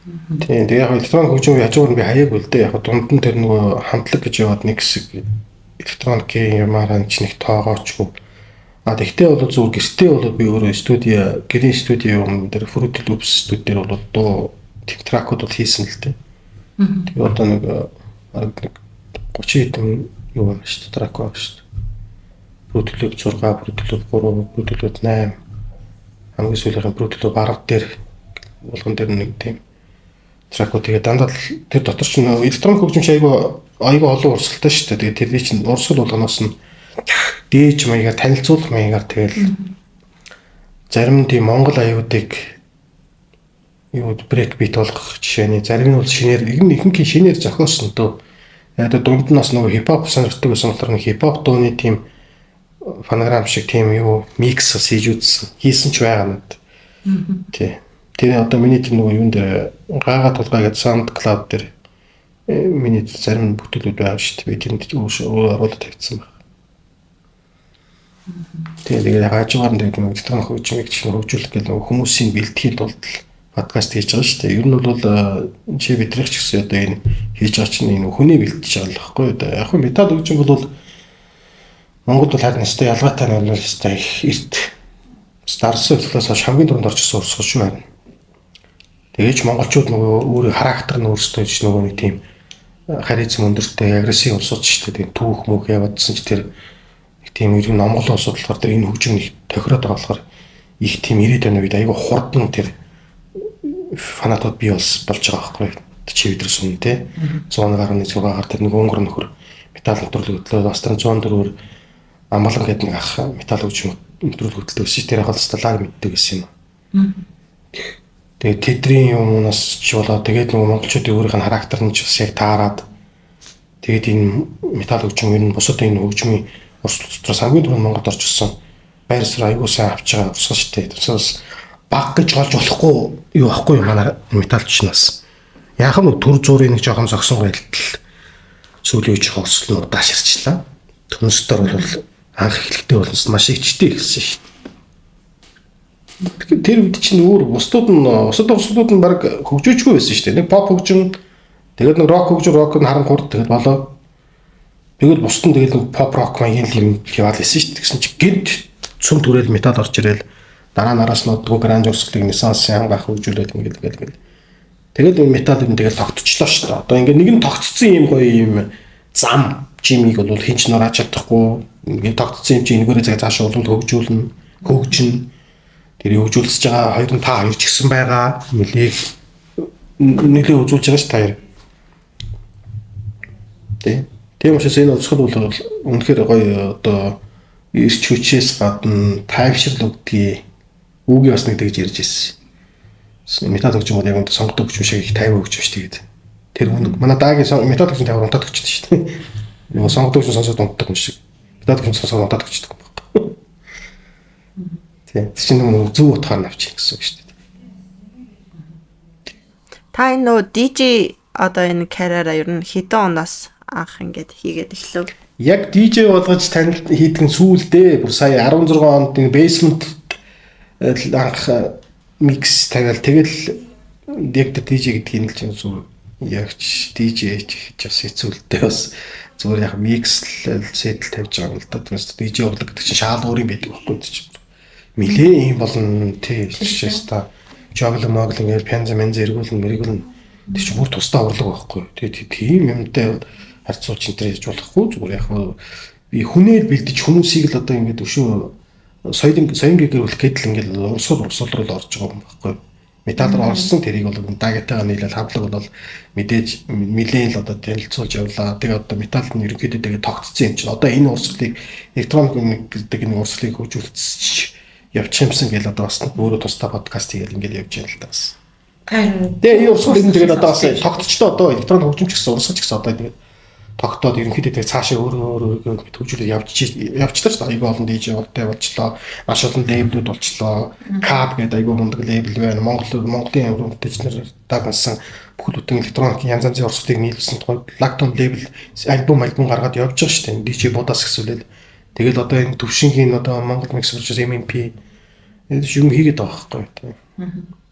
Тийм тэгээ яг электроник хөгжмийн хажуугаар нь би хаяаг үлдээ яг дунд нь тэр нөгөө хамтлаг гэж яваад нэг хэсэг электроникийн юмараа ч нэг тоогоочгүй. Тэгтээ бол зүгээр гэртээ бол би өөрөө гэрийн студио юм дээр Fruity Loops студид дээр бол дуу тракууд бол хийсэн л дээ. Тэгээ одоо нэг 30 хэдэн юу байна шүү дээ трак байна шүү дээ. Fruity Loops 6, Fruity Loops 3, Fruity Loops 8 хамгийн сүүлийн Fruity Loops 10 дээр болгон дээр нэг тийм тракууд тэгээ дандаа тэр дотор ч электроник хөгжим айгүй олон урсгалтай шүү дээ. Тэгээ тэр чинь урсгал болгоноос нь дээж маягаар танилцуулах маягаар тэгэл зарим нь тийм Монгол аюудыг юу брейк бит болгох жишээний зарим нь бол шинээр ихэнхийн шинээр зохиосон дөө. Яг дунд нь бас нөгөө хипхоп сонирхдаг байсан болохоор хипхоп дууны тийм фонограм шиг тийм юу микс хийж үзсэн. Хийсэн ч байгаа надад. Тий. Тэр одоо миний тийм нөгөө юун дээр гаагаа тулгаа гэж SoundCloud дээр миний зарим бүтээлүүд байгаа шүү дээ. Би тэнд өөр оруулаад тавьчихсан байна. Тэгээд хажуугаар нь тэгээд электроник хөгжмийг хөгжүүлэх гэх нэг хүмүүсийн бэлтгэхэд бол подкаст хийж байгаа шүү дээ. Ер нь бол чи бидрэх ч гэсэн одоо энэ хийж байгаа чинь энэ хүний бэлтэж байгаа л байхгүй юу? Яг хөө металл хөгжим бол Монголд бол харин өстой ялгаатай нь бол өстой эрт старсан цэглээс хамгийн түрүүнд орчихсон урсгал шүү байна. Тэгээж монголчууд нөгөө өөрийн характер нь өөрсдөө ч нөгөө нэг тийм харизм өндөртэй агрессив улсууд шүү дээ. Түүх мөх яваадсан ч тэр тийм ер нь Монгол улсууд болохоор тэр энэ хөгжим их тохироод байгаа болохоор их тийм ирээд байна үед айгүй хурдан тэр фанатууд бий болж байгаа байхгүй чи бидрээс үнэ те 100.6-аар тэр нэг өнгөр нөхөр металл нэвтрүүлэг хөтлөө бас тэр 104-өр амгалан гэдэг нэг ах металл хөгжим нэвтрүүлэг хөтлөө өсөж тэр хавал сталаг мэддэг гэсэн юм. Тэгээд тэдний юмнаас ч болоо тэгээд нөгөө монголчуудын өөрийнх нь характер нь ч бас яг таарад тэгээд энэ металл хөгжим ер нь бусад энэ хөгжмийн урс дотроос хамгийн түрүүнд Монголд орж ирсэн байр суурь аягүй сайн авч байгаа усгал шүү дээ. Тэсээс баг гэж олж болохгүй юу ахгүй юу манай металлчнаас. Яахан нэг төр зуурын нэг жоохон зогсон байлтал сүүлийн үеийн хорслоо дааширчлаа. Түнстэр бол анх эхлэхдээ болсоос маш ичтэй гэсэн шүү дээ. Тэр үед чинь өөр усууд нь баг хөгжөөжгүй байсан шүү дээ. Нэг pop хөгжим тэгээд нэг рок хөгжим рок нь харан хурд тэгээд болоо. Тэгэл бусд нь тэгэл pop rock маягийн юм яваад лсэн шүү дээ. Тэгсэн чи гинт цөм түрэл метал орж ирэл дараа нараас нутгуу гранж урсгалыг нисансын ангаах хөгжүүлээд ингээл. Тэгэл метал юм тэгэл тогтчлоо шүү дээ. Одоо ингээ нэг нь тогтцсон юм гоё юм зам жимиг бол хинч нурааж чадахгүй. Ингээ тогтцсон юм чи энэгээрээ цаг цаашаа уламд хөгжүүлнэ, хөгжинэ. Тэр хөгжүүлсэж байгаа хоёр нь та хоёр ч гэсэн байгаа. Нэлээ үзүүлж байгаа ш та хоёр. Тийм учраас энэ онцгой бол үнэхээр гоё одоо ирч хүчээс гадна тайвшрал өгдгийг үгүй бас нэг тэгж ярьж ирсэн. Метал хөгжим бол яг энэ сонгодог хөгжим шиг их тайван хөгжим шүү дээ. Тэр үнэг манай даагийн метал хөгжим тавар унтаад өгчдөг шүү дээ. Нөгөө сонгодог хөгжим сонсоод унтдаг юм шиг. Метал хөгжим сонсоод унтаад өгчдөг юм байна. Тийм. Чинь нөгөө зөв утгаар авчих гэсэн үг шүү дээ. Та энэ нөө DJ одоо энэ карьераа ер нь хэдэн оноос анх ингээд хийгээд эхлэв? Яг DJ болгож танил хийдэг нь сүүлдээ бүр сая 16 онд энэ basement анх микс тавиал тэгэл яг DJ гэдгийг нь л зөв ягч DJ гэж бас хэцүүлдэ бас зүгээр яг микс сетл тавьж байгаа юм л да. Тэгээс DJ болдог гэдэг чинь шаалгуурын байдаг байхгүй тийм. Нилээ юм болно тий чичээс та жогл ингээд пянз эргүүлэн мэрэгүүлэн тэр чинь бүр тусдаа урлаг байхгүй. Тэгээ тийм юмтай харьцуулж энэ яаж болохгүй зүгээр яг би хүнээр бэлдэж хүмүүсийг л одоо ингээд өшөө соёлын гэрүүлэх гэдэл ингээд урсгал руу орж байгаа юм байхгүй. Метал руу орсон тэрийг бол дагатайгаа нийлээд хавлаг бол мэдээж нилээн л одоо танилцуулж явлаа. Тэгээ одоо метал нь ерөнхийдөө тэгээ тогтцсон юм чинь одоо энэ урсгалыг электроник гэдэг энэ урсгалыг хөгжүүлж явчихсан гэл одоо бас өөрөө тусдаа подкаст хийгээл ингээд явж байна л да бас. Тэгээ энэ урсгал энэ тэгээд одоо бас тогтцолтой одоо электроник хөгжимч гэсэн урсгал ч гэсэн одоо тэгээд тогтоод ерөнхийдөө тэг цаашаа өөрөө хөгжүүлээд явчихлаа шүү дээ. Айгүй олон DJ болтой болчлоо. Маш олон лейблүүд болчлоо. Cap гэдэг айгүй мундаг лейбл байна. Монголын амруудчнаар дагнасан бүхэл бүтэн электроник янз янзын урсгалыг нийлүүлсэн тухай Lacton лейбл альбом гаргаад явж байгаа шүү дээ. DJ Buddas гэсүүлэл. Тэгэл одоо энэ төвшингийн одоо Монгол микс болж MMP юм хийгээд байгаа байхгүй.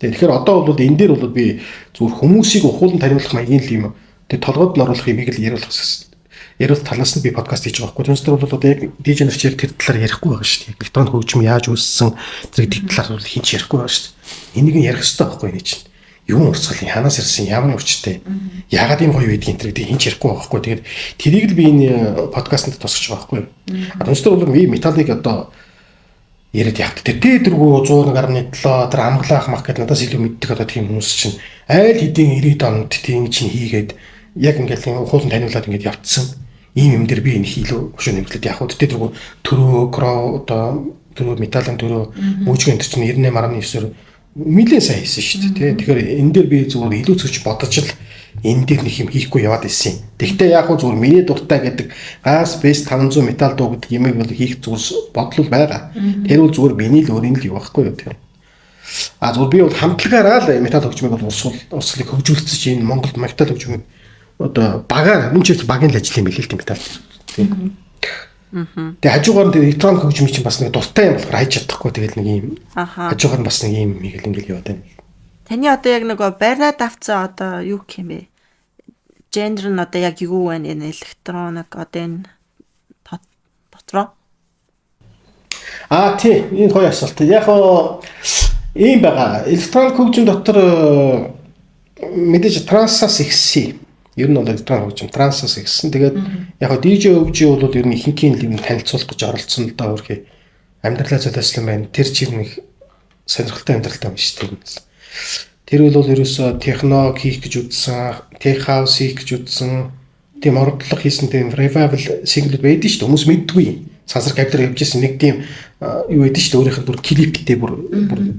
Тэгэхээр одоо бол энэ дээр бол би зүгээр хүмүүсийг ухуулан таниулах маягийн л юм. Тэгээ толгойд нь оруулах юмыг л яриулах талаас нь би подкаст хийж байгаа байхгүй. Түүнээс тэр бол одоо яг DJ нар ч яг тэр талаар ярихгүй байгаа шүү дээ. Электроник хөгжим яаж үүссэн зэрэг тэр талаар бол хинч ярихгүй байгаа шүү дээ. Энийг нь ярих хэрэгтэй байхгүй энэ чинь. Юу урсгал ханаас ирсэн ямар өвчтэй. Ягаад ийм гоё байдгийг энэ хинч ярихгүй байгаа байхгүй. Тэгээд тэрийг л би энэ подкастт тусгаж байгаа байхгүй. Түүнээс тэр бол би металлыг одоо яриад явт. Тэр дээргөө 101.7 тэр амглаах мах гэдэг надаас илүү мэддэг одоо тийм хүмүүс чинь айл хэдийн 90 онд тийм чинь хийгээд яг ингээд хуулан таниулаад ингээд явцсан ийм юм дээр би энэ хийлөө хөшөө нэмэлт яг хөө тэр төрөө одоо төрөө металлын төрөө мөчгөн энэ чинь 98.9-оор нэлээд сайн хийсэн шүү дээ. Тэгэхээр энэ дээр би зүгээр илүү зөвч бодож л энэ дээр нэг юм хийхгүй яваад ирсэн. Тэгвэл яг хөө зүгээр миний дуртай гэдэг газ бэс 500 металл дуу гэдэг юмыг бол хийх зүгээр бодлол байгаа. Тэр бол зүгээр миний л өөрийн л юу байхгүй юу тийм. А зүгээр би бол хамтлагаараа л металл хөгжмийг бол урсгалыг хөгжүүлсэн чинь Монголд металл хөгжмийг одоо багаар мөн ч багийн л ажил юм билээ л тийм металл. Тийм. Тэгээ хажуугаар нь электроник хөгжмийн чинь бас нэг дуртай юм болохоор хайж чадахгүй тэгэл нэг юм. Хажуугаар нь бас нэг юм ингээл яваад байна. Таны одоо яг нөгөө байрнаад авцсан одоо юу гэх юм бэ? Гендер нь одоо яг юу вэ? Энэ электроник одоо энэ дотроо. Тий, энэ гоё асуулт. Яг ийм байгаа. Электроник хөгжим дотор мэдээж трансаас ихсэн. Ер нь бол электроник хөгжим трансаас ихсэн. Тэгээд яг DJ хөгжим бол ер нь ихэнхийн юм танилцуулах гэж оролцсон л да өөрхий амьдралаа золиослон байна. Тэр чинь нэг сонирхолтой амьдралтай юм шүү дээ. Тэр бол ерөөсөө техно хийх гэж үзсэн, тех хаус хийх гэж үзсэн, тийм ордлого хийсэн тийм revival single байдаг шүү дээ. Хүмүүс мэддэггүй. Сансар капитал явж ирсэн нэг тийм юу байдаг шүү дээ. Өөрийнх нь бүр клиптэй бүр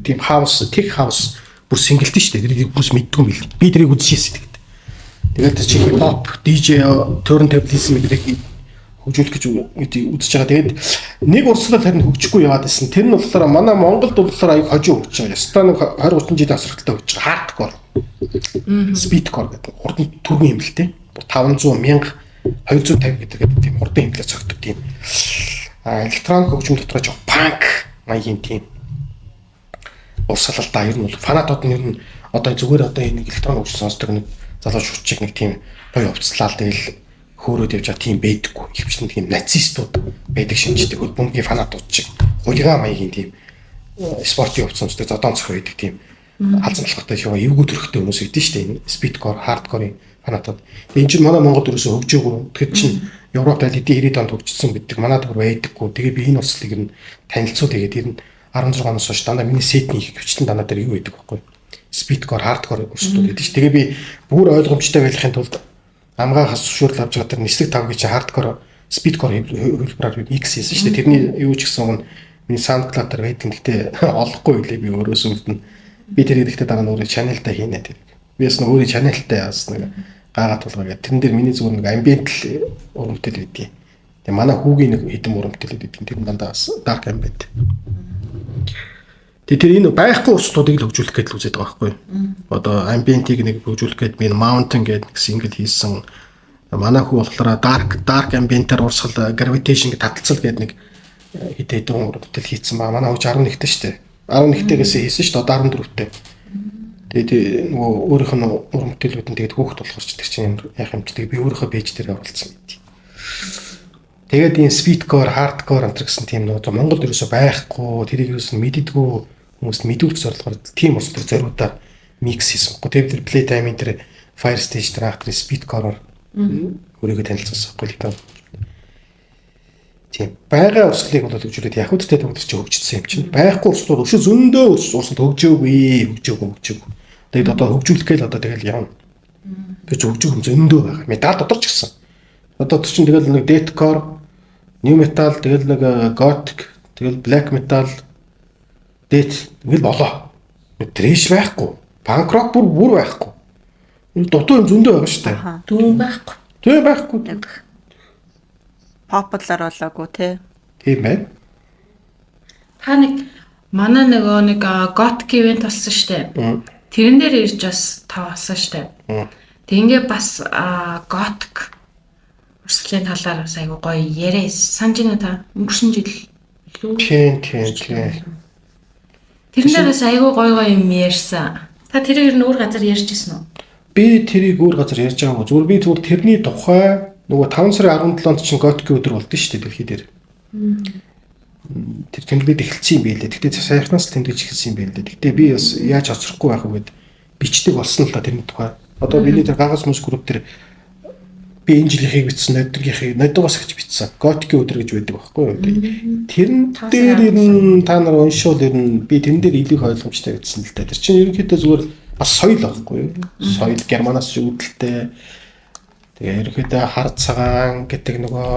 тийм хаус, тех хаус бүр single дээ шүү дээ. Тэрийг хүмүүс мэддэггүй юм бил. Би тэрийг үзчихсэн тэгээд. Тэгээд чи pop DJ turntable-ийн мэдрэг хөгжүүлэх гэж үзэж байгаа. Тэгээд нэг урсгалаар харин хөгжихгүй яваад байсан. Тэр нь болохоор манай Монголд болохоор аяг хожуу хөгжиж байгаа. Ястаа нэг 20 30 жилийн асралтай хөгжиж байгаа. Hardcore. Speedcore гэдэг хурдан түргэн юм л те. 500 1000 250 гэдэг тийм хурдан хэмнэлээ цогтдог тийм. Электроник хөгжим дотор жоо punk маягийн тийм урсгал та ер нь бол фанатууд нь ер нь одоо зүгээр одоо энэ электроник хөгжим сонсдог нэг залууч хүчиг нэг тийм гоё хувцлаа л тэгэл хөөрөөд явж байгаа тийм байдаггүй. Ихвчлэн тийм нацистууд байдаг шинжтэй бөмбөгийн фанатууд шиг хулиган маягийн тийм спортын хувьцаанчтай зодон цох байдаг тийм алзан толгойтой шоо эвгүй төрхтэй хүмүүс идэв шүү дээ. Энэ спидкор, хардкорын фанатууд. Тэгээ энэ чинь манай Монголд ерөөсөө хөгжөөгүй. Тэгэхээр чинь Европт аль хэдийн 90-ад онд хөгжсөн гэдэг. Манайд бүр байдаггүй. Тэгээ би энэ улслыг нь танилцуу тэгээд ер нь 16 оноос хойш дандаа миний сетний хөвчлэн дандаа дээр юу байдаг байхгүй. Спидкор, хардкор өрсөлдөд байдаг ш. Тэгээ би бүр ойлгомжтой байхын тулд амгаагаас зөвшөөрөл авч байгаа тэр нислэг тавгийн чи хардкор, спидкор хөлбөрөөр микс хийсэн ш. Тэрний юу ч гэсэн миний SoundCloud дээр байдаг. Гэхдээ олохгүй үлээ би өөрөөс үлдэн. Би тэрийг ихтэй дараа нь өөрөө channel-тай хийнэ тэр. Бис нь өөрөө channel-тай бас нэг гаагаа тулгаа гэдэг. Тэрэн дээр миний зүгээр нэг ambient урамтай л байдгийг. Тэгээ манай хүүгийн нэг хэдэн урамтай л байдгийг. Тэр дандаа бас dark ambient. Тэгээ тэр энэ байхгүй урсгалуудыг л хөгжүүлэх гэж л үзээд байгаа байхгүй. Одоо ambient-ийг нэг хөгжүүлэх гээд би mountain гэдэг нэг single хийсэн. Манай хүү болохоор dark ambient-аар урсгал gravitation гэдэг таталцал гэдэг нэг хэдэн урамтай л хийсэн ба. Манай хүү 11-тэй шүү дээ. 11-тэйгээс хийсэн шүү дээ. Одоо 14-тэй. Тэгээд нөгөө өөрийнх нь уран бүтээлүүд нь тэгээд хөөхт болохоор ч тэр чинь яах юм ч тэгээд би өөрийнхөө пэйж дээр оруулсан мэт. Тэгээд энэ speedcore, hardcore энэ гэсэн тийм нөгөө Монголд ерөөсөй байхгүй, тэрийг ерөөсөй мэддэггүй хүмүүст мэдүүлэх зорилгоор тийм ус төр зориудаа микс хийсэн. Тэгээд тэр playtime-ийн тэр Fire Stage дээр ахтар speedcore-оор өөрийгөө танилцуулсан байхгүй л. Тийм. Байгаль урсгалыг бол хөгжүүлээд яг үедээ төгөлч хөгжсөн юм чинь. Байхгүй урсгалууд өшөө зөндөө урсгалд хөгжөөгүй. Тэгээд одоо хөгжүүлэх гээл одоо тэгэл явна. Тэгж хөгжих юм зөндөө байгаа. Метал дотор ч гэсэн. Одоо чинь тэгэл нэг deathcore, new metal, тэгэл нэг gothic, тэгэл black metal, death тэгэл болоо. Trash байхгүй. Punk rock бүр байхгүй. Энэ дутуу юм зөндөө байгаа шүү дээ. Дүүн байхгүй. Тийм байхгүй. Популяр болоогүй тий. Тийм байна. Та нэг манай нэг готик ивент болсон штэ. Тэрэн дээр ирж бас та болсон штэ. Тэгээ бас готик урсгалын талаар бас айгу гоё яриа санаж байна та. Өнгөрсөн жил лүү. Тийм. Тэрэн дээр бас айгу гоё юм ярьсан. Та тэрийг нүүр газар ярьж ирсэн үү? Би тэрийг өөр газар ярьж байгаа юм. Зүгээр би зүгээр тэрний тухай нөгөө 5 сарын 17-нд чинь готикийн өдөр болдсон шүү дээ дэлхий дээр. Тэр тэмдэглээд эхэлсэн юм билээ. Тэгтээ саяхнаас тэмдэглэж эхэлсэн юм билээ. Тэгтээ би бас яаж оцрохгүй байх вэ гэд бичдэг болсон л та тэрний тухай. Одоо миний тэр гагас мус групп дээр би энэ жилийнхийг бичсэн, нодогоос гэж бичсэн. Готикийн өдөр гэж байдаг байхгүй юу? Тэрэн дээр энэ та нар уншвал энэ би тэрэн дээр илүү ойлгомжтой гэсэн л та. Тэр чинь ерөнхийдөө зүгээр бас соёл байхгүй юу? Соёл германаас үүдэлтэй. Тэгээ ерөнхийдөө хар цагаан гэдэг нөгөө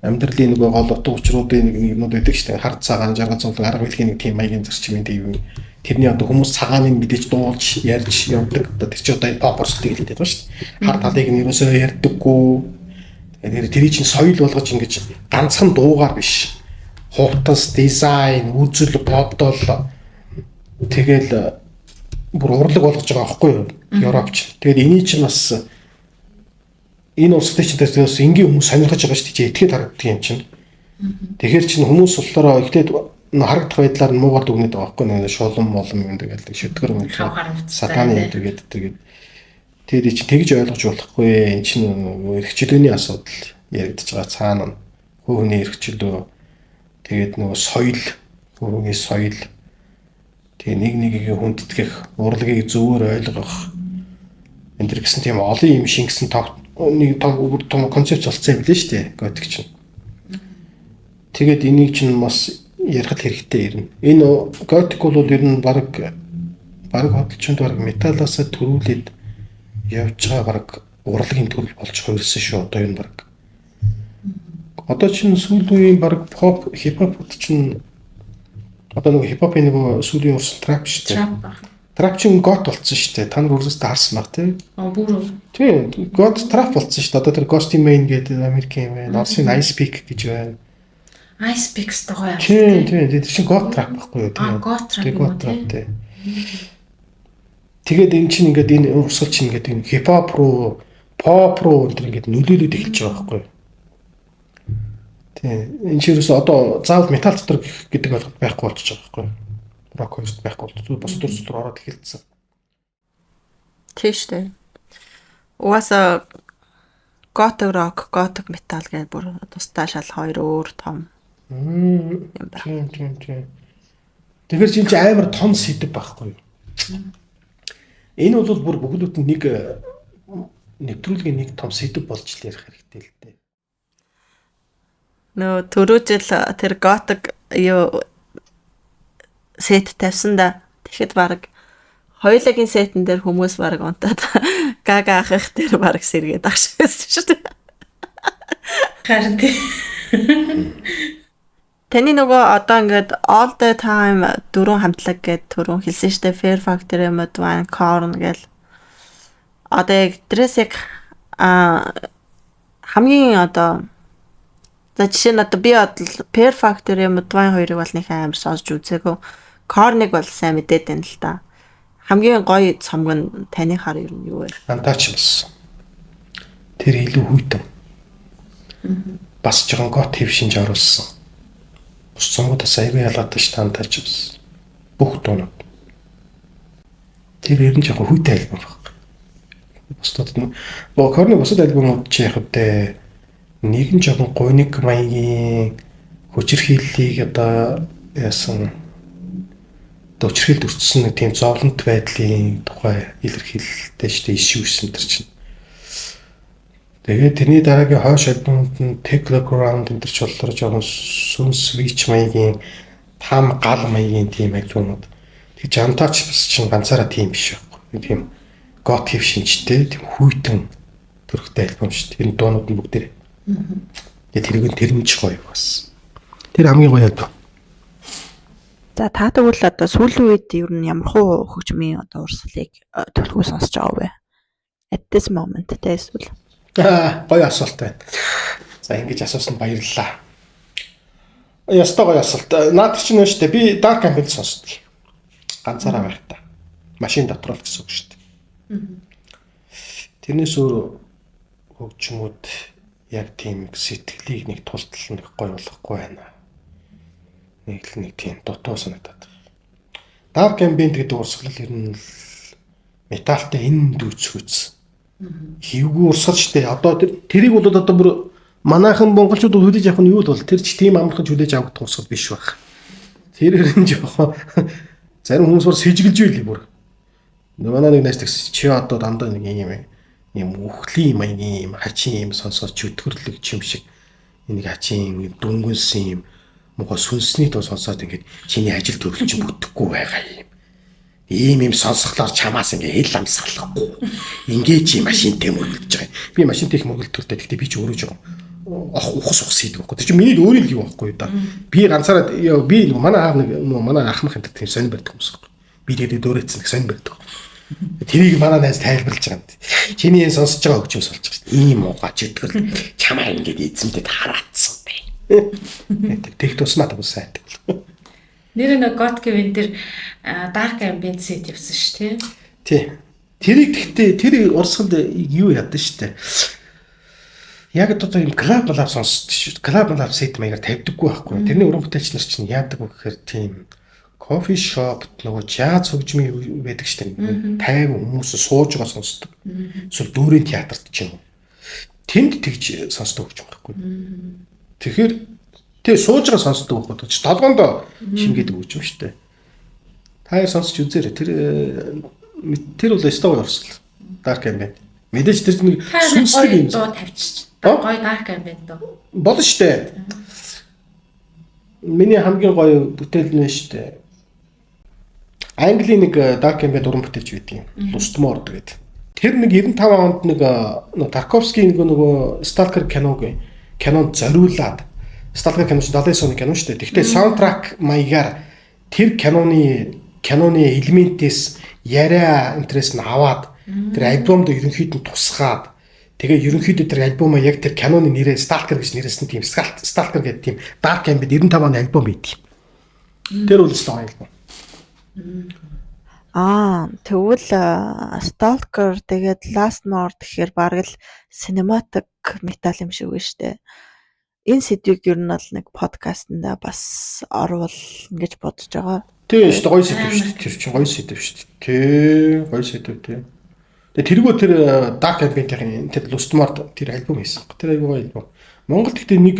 амьдралын нөгөө гол утга учруудын нэг юмнууд байдаг шүү дээ. Хар цагаан, жаргал зовлон, арга хэлхийн нэг тийм маягийн зарчмын тийм тэрний одоо хүмүүс цагааныг мэдээж дуулж ярьж явдаг. Одоо тэр чинь одоо pop урсгалыг хэлээд байгаа шүү дээ. Хар талыг нь ерөөсөө ярьдаггүй. Тэгээд тэрий чинь соёл болгож ингэж ганцхан дуугаар биш. Хувцас, дизайн, үзэл, бодол тэгэл бүр урлаг болгож байгаа байхгүй юу? Европч. Тэгээд эний чинь бас энэ улстай чинь тэрс энгийн хүмүүс сонирхож байгаа шүү дээ. Этгээд харагддаг юм чинь. Тэгэхээр чинь хүмүүс болохоор ихтэй харагдах байдлаар нь муугаар дүгнээд байгаа байхгүй нэг шулан молон юм гэдэг шүтгэр юм сатаны юм гэдэг. Тэгээд чи тэгж ойлгож болохгүй. Эн чинь эрхчлөөний асуудал яригдж байгаа цаана нь. Хүүхний эрхчлөө тэгээд нөгөө соёл, хүүхний соёл тэгээд нэг нэгийг хүндэтгэх, урлагийг зөвөр ойлгох энэ төр гэсэн тийм олон юм шингэсэн нэг том концепц болцсон юм билээ шүү дээ. Готик чинь. Тэгээд энийг чинь бас ярих хэрэгтэй ирнэ. Энэ готик бол ер нь баг хөдөлчөнд баг металлаас төрүүлээд явж байгаа баг урлагийн төрөл болж хувирсан шүү. Одоо энэ баг. Одоо чинь сүүлийн үеийн баг pop, hip-hop чинь одоо нэг hip-hop-ийн нэг сүүлийн урсан trap шүү дээ. Trap чинь гот болцсон шүү дээ. Та нар үргэлжлээд харсан баг тий. Бүр. Тийм, гот trap болцсон шүү дээ. Одоо тэр Ghosty Mane гэдэг Америкийн юм байна. Орсын Ice Peak гэж байна. Ice Peak гоё. Тийм, тэр чинь гот trap байхгүй юу? Тийм. Гот trap. Тэгээд энэ чинь ингээд энэ урсгал чинь ингээд энэ хип-хоп руу, pop руу энэ ингээд нөлөөлөд эхэлж байгаа байхгүй юу? Тийм. Энэ чинь одоо заавал метал дотор гэдэг ойлголт байхгүй болчихж байгаа байхгүй юу? Рок хоёрт байхгүй бол бос төрсөөр ороод эхэлсэн. Тийм шүү дээ. Угаасаа готик рок, готик метал гэдэг бүр тусдаа шал хоёр өөр том юм байна. Тийм. Тэгэхээр чинь амар том сэдв байхгүй юу? Энэ бол бүр бүгдүүд нэг нэвтрүүлгийн нэг том сэдв болж л ярих хэрэгтэй л дээ. Нөө түрүүжил тэр готик юу сет тавьсан да. Тэгэхэд баг хоёулагийн сетэн дээр хүмүүс баг унтаад гага ах их дээр баг сэргээд агшсан шүү дээ. Харин Таны нөгөө одоо ингээд all the time дөрөв хамтлаг гэд түрүүн хэлсэн шүү дээ. Fear Factory, Mudvayne, Korn гэл. Одоо яг дрэс яг хамгийн одоо за жишээ нь одоо би бодол Fear Factory, Mudvayne хоёрыг бол нэг амар сонсч үзээгүй. Korn-ыг бол сайн мэдээд байна л да. Хамгийн гоё цомог нь танихаар ер нь юу вэ? Untouchables. Тэр илүү хүйтэн. Бас жоохон гот хэв шинж оруулсан. Бус цомгуудаас аягүй ялгаатай ш Untouchables. Бүх дуунууд. Тэр ер нь жоохон хүйтэй альбом баг. Бусдад нь Korn-ы бусад альбомууд ч яг үдэ нэг нь жоохон гуйник маягийн хүчирхийллийг одоо яасан өчрхэлд өртсөн нэг тийм зовлонт байдлын тухай илэрхийлэлтэй шүү дээ issues энэ чинь. Тэгээд тэрний дараагийн хойш альбомд нь Take the Ground энэ ч болохоор жоохон сүн switch маягийн там гал маягийн тийм альбомууд. Тэг Untouchables чинь ганцаараа тийм биш байхгүй. Тийм гот хэв шинжтэй тийм хүйтэн төрхтэй альбом шүү дээ. Энэ дуунууд нь бүгдээ. Тэгээд тэр нь ч гоё бас. Тэр хамгийн гоё альбом. За та тэгвэл одоо сүүлийн үед ер нь ямар хуу хөгжмийн одоо урсгалыг төлхөө сонсож байгаа вэ? At this moment тэ эсвэл Гоё асуулт байна. За ингэж асуусан баярлалаа. Ястаа гоё асуулт. Наад чинь нөө штэ би Dark Ambient сонсдог. Ганцаараа байхдаа. Машин дотор л гэсэн үг штэ. Тэрнээс өөр хөгжмүүд яг тийм сэтгэлийг нэг тултал нэг гоё болохгүй байна. Нэг тийм дутуу санагдаад. Dark Ambient гэдэг урсгал ер нь металтай энэ дүүцгүүц. Хивгүй урсгал штэ. Одоо тэрийг бол одоо бүр манайхан монголчууд хүлээж авах нь юу л бол тэр ч тийм амархан хүлээж авах урсгал биш байх. Тэрээр нь жоохон зарим хүмүүс бүр сэжиглж байлээ бүр. Манай нэг найз тэгс чи одоо дандаа нэг юм үхлийн маягийн юм хачин юм сонсоод чөтгөрлөг юм шиг энийг хачин дүнгэнсэн юм муухай сүнсний дуу сонсоод ингээд чиний ажил төрөл чинь бүтэхгүй байгаа юм. Ийм сонсохлоор чамаас ингээ хэл ам салахгүй. Ингээ машинтэй мөргөлдөж байгаа. Би машинтэй их мөргөлдөртэй. Гэхдээ би ч өөрөө жоохон ухас хийдэг байхгүй. Тэр чинь миний өөрийн л юм байхгүй да. Би ганцаараа би манай аав нэг манай ахмах энэ тийм сонир барьдаг хүмүүс байхгүй. Би тэгээд дөөрөөцсөн нэг сонир барьдаг. Тэрийг манай найз тайлбарлаж байгаа юм. Чиний энэ сонсож байгаа хөгжим сонсож байгаа шүү дээ. Ийм уугаа чөтгөл чамаа ингээ эзэмдээ хараацсан бай. Тэг тусмаа тагсан. Нэр нэг готик ивент дээр Dark Ambient set явсан шүү тий. Тэрийг гэхдээ тэр урсгал юу яадаг шүү дээ. Яг одоо юм клаб сонсдог шүү. Клаб set маягаар тавьдаггүй байхгүй. Тэрний уран бүтээлч нар чинь яадаг вэ гэхээр тийм кофе шопт нөгөө жаз хөгжмийн байдаг шүү дээ. 50 хүмүүс сууж байгаа сонсдог. Эсвэл дүүрэн театрт ч юм уу. Тэнд тэгж сонсдог хөгжим байхгүй. Тэгэхээр тэг сууж байгаа сонсдог байхгүй. Толгоонд шингээд өгч юм шүү дээ. Та яа сонсч үзээрэй. Тэр бол өстой урсгал. Dark Ambient. Мэдээж тэр нэг сүнслэг юм дуу тавьчих. Гоё Dark Ambient дуу. Болно шүү дээ. Миний хамгийн гоё бүтээл нь шүү дээ. Английн нэг Dark Ambient уран бүтээлч байдаг юм. Lustmore гэдэг. Тэр нэг 95 онд нэг Тарковский нөгөө Stalker кинонд зориулаад Stalker кино 70-аас оны кино шүү дээ. Гэхдээ саундтрак маягаар тэр киноны элементээс яриа интерес нь аваад тэр альбомд ерөнхийд нь тусгаад тэгээ ерөнхийдөө тэр альбомоо яг тэр киноны нэрээ Stalker гэж нэрсэн тийм Stalker гэдэг тийм Dark Ambient 95 оны альбом байдаг. Тэр бол стил альбом. Тэгвэл Stalker тэгээд Lustmore гэхээр бараг л cinematic metal юм шиг байна шүү дээ. Энэ сэдвийг ер нь бол нэг подкастнда бас орвол ингэж бодож байгаа. Тийм шүү дээ гоё сэдв шүү дээ. Тэр чинь гоё сэдв шүү дээ. Тий, гоё сэдв тий. Тэгээ тэргөө тэр Dark Ambient-ийн тэр Lustmord тэр альбом хийсэн. Тэр альбом альбом. Монголд гэхдээ нэг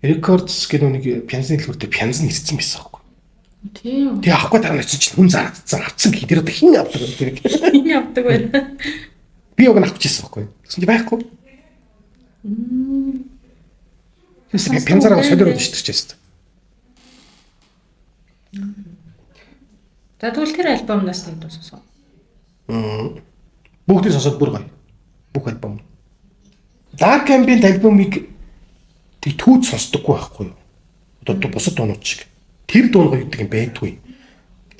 Records гэдэг нэг пянзны дэлгүүртэй пянз нэрсэн байсан байхгүй. Тийм. Тэгээ авахгүй дараа нь чинь хүн зарагдсан авцсан гэх тэр хин авдаг тэр. Хин авдаг байна. Би уг нь авчихсан байхгүй. Тэгсэн чи байхгүй. Тэсээ пянзараа солиороод штэрчээсэн. За тэгвэл тэр альбомнаас нэг дуу сонсоо. Бүгдийг сонсоод бүр гоё. Бүх альбом. Dark Ambient альбомыг тэг түүд сонсдоггүй байхгүй юу? Одоо бусад дуунууд шиг. Тэр дуунгаа юудаг юм байдгүй.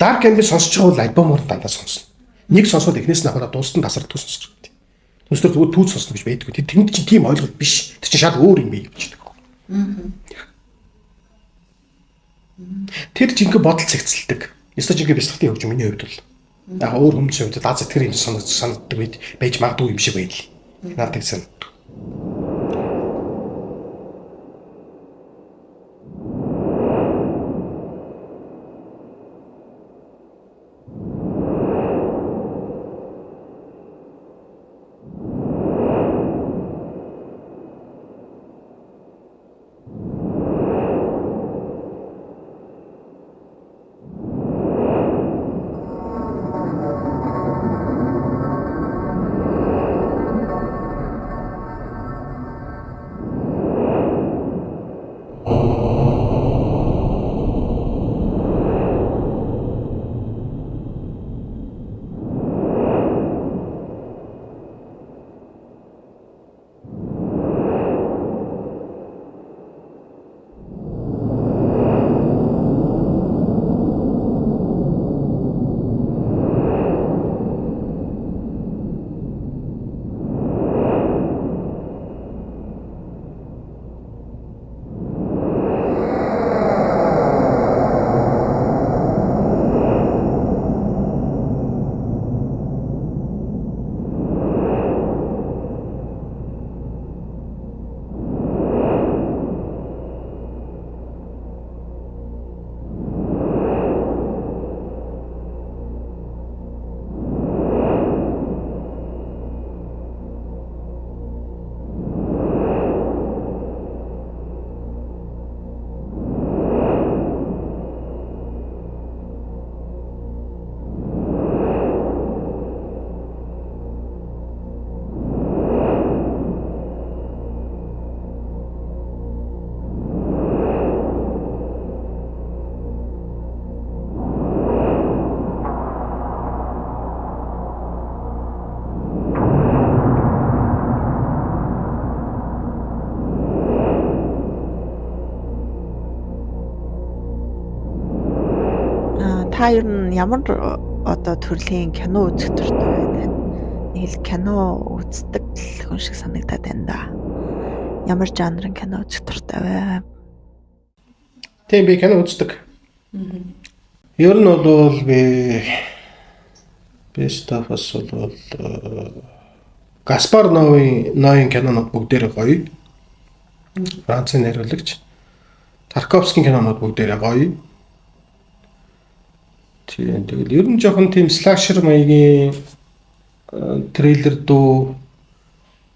Dark Ambient сонсож байгаа бол альбомоор дандаа сонсно. Нэг сонсоод эхнээс нь ахаад дуустан тасралтгүй сонсож байгаа. Түнсдэр зүгээр түүд сонсно гэж байдгүй. Тэнд чинь тийм ойлголт биш. Тэр чинь шал өөр юм бэ гэж байдаг. Тэр жинхэнэ бодол цэгцэлдэг. Эсвэл жинхэнэ бяцлагын хөгжим миний хувьд бол яг өөр хүмүүсийн хувьд даа зэтгэр юм санагддаг байж магадгүй юм шиг байна л. Надад санагдав. Та ер нь ямар одоо төрлийн кино үзэх дуртай байдаг? Нэг л кино үздэг хүн шиг санагдаад байна да. Ямар жанрын кино үзэх дуртай вэ? Тийм би кино үздэг. Ер нь бол би best of us бол Гаспар Ноийн кинонууд бүгдээрээ гоё. Францын найруулагч. Тарковскийн кинонууд бүгдээрээ гоё. Тийм тэгэл ер нь жоохон тийм слашер маягийн трейлер дуу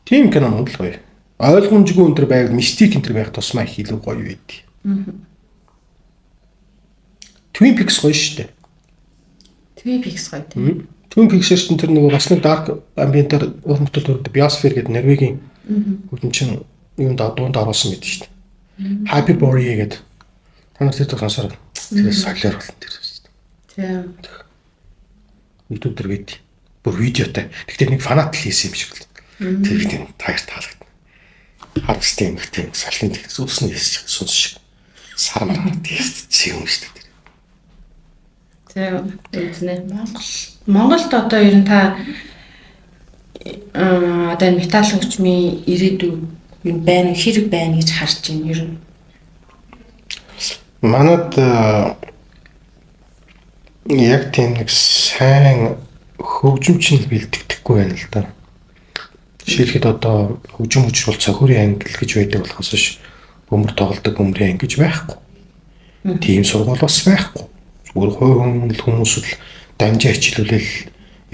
тийм кинонууд л гоё. Ойлгомжгүй өндөр байвал мистик энэ байх тусмаа их илүү гоё байд. Twin Peaks гоё шүү дээ. Twin Peaks гоё тийм. Twin Peaks чинь тэр нөгөө бас нэг dark ambient-аар уран бүтээл төрөд Biosphere гэдэг Норвегийн хүн чинь юунд дунд оруулсан гэдэг шүү дээ. Hyperborea гэдэг. Танаас тэр сонсороо. Тэр солиор болно тэр. Тийм. YouTube дээр гээд бүр видеотой. Гэхдээ нэг фанат л хийсэн юм шиг л. Тэр видео таяр таалагдана. Харвстын нэг тийм салхин зүсний хийсэн сонсож шиг. Сармар тийм юм шүү дээ. Тийм. Эзнэ. Монголд одоо ер нь та одоо металл хөгжмийн ирээдүй юм байна хэрэг байна гэж харж байна ер нь. Манад яг тийм нэг сайн хөгжимч нь бэлтгэдэггүй байна л да. Жишээлхэд одоо хөгжим хүчрүүл цохиурын англи гэж байдаг болохоос ш бөмбөр тоглодог бөмбөрийн анги гэж байхгүй. Тийм сургууль бас байхгүй. Зүгээр хувь хүмүүс л дамжаа хичээлүүлэл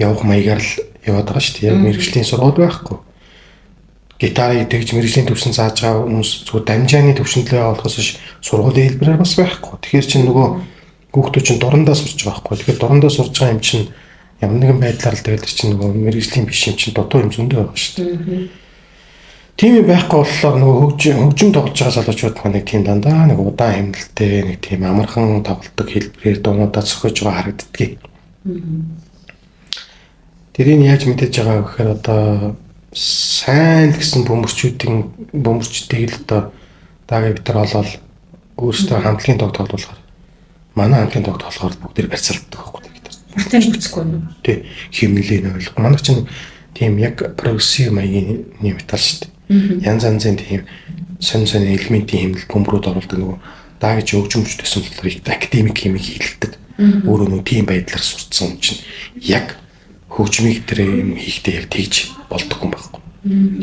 явах маягаар л яваад байгаа шүү дээ. Яг мэрэгжлийн сургууль байхгүй. Гитарыг тэгж мэрэгжлийн төвшин зааж байгаа хүмүүс зүгээр дамжааны төвшинлөө болохоос биш сургуулийн хэлбэрээр бас байхгүй. Тэгэхээр чинь нөгөө хүүхдүүд чинь дурандаа сурч байгаа байхгүй. Тэгэхээр дурандаа сурж байгаа юм чинь ямар нэгэн байдлаар л тэгэл чинь нөгөө мэрэгжлийн биш юм чинь дутуу юм зөндөө байгаа шүү дээ. Тийм юм байхгүй болохоор нөгөө хөгжим тоглож байгаа залуучууд маань нэг тийм дандаа нэг удаан хэмнэлттэй нэг тийм амархан тоглолтог хэлбэрээр дуунуудаа зохиож байгаа харагддгийг. Тэрийг яаж мэдээж байгаа гэхээр одоо сайн гэсэн бөмбөрчүүдийг л одоо даагаа бид нар олоод өөрсдөө хамтлагийн дог тоглуулахаар манай хамтлагийн дог тоглохоор бүгд барьцаалдаг байхгүй бид нар. Бүртэн бүцэхгүй юм. Тий, хэмнэлийн ойлгох. Манай чинь тийм яг прогрессив маягийн метал шүү дээ. Янз янзын тийм сонь элементийн хэмнэл бөмбөрүүд оруулдаг нөгөө даа гэж өгжмөжтэйсэн болохоор академик хэмиг хийлгдэг. Өөрөө нөгөө тийм байдлаар сурцсан юм чинь яг хөгжмийг тэр юм хийхдээ яг тэгж болдоггүй юм байхгүй.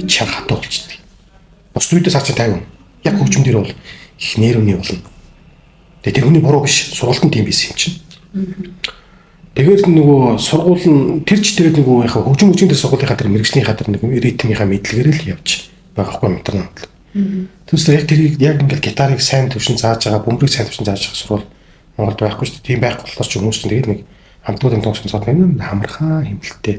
Чанга хатуу болчихдөг. Бус үедээ цааш 50. Яг хөгжим дээр бол их нэрвний болно. Тэгээ тэр хүний буруу биш. Сургуультан тийм байсан юм чинь. Тэгээд нөгөө сургууль нь тэрч тэгээд нөгөө яхаа хөгжим дээр сургуулийнхаа тэр мэрэгжлийнхаа тэр нэг ритмийнхаа мэдлэгээр л явж байгаа байхгүй интернет. Түүнээс яг тэрийг яг ингээд гитарыг сайн төвшин зааж байгаа, бөмбөрийг сайн төвшин зааж байгаа сургууль Монголд байхгүй шүү дээ. Тийм байх болохоор ч хүмүүс чинь тэгээд нэг хамтлагийн төвшин зааж байна. Хамархан хэмнэлттэй.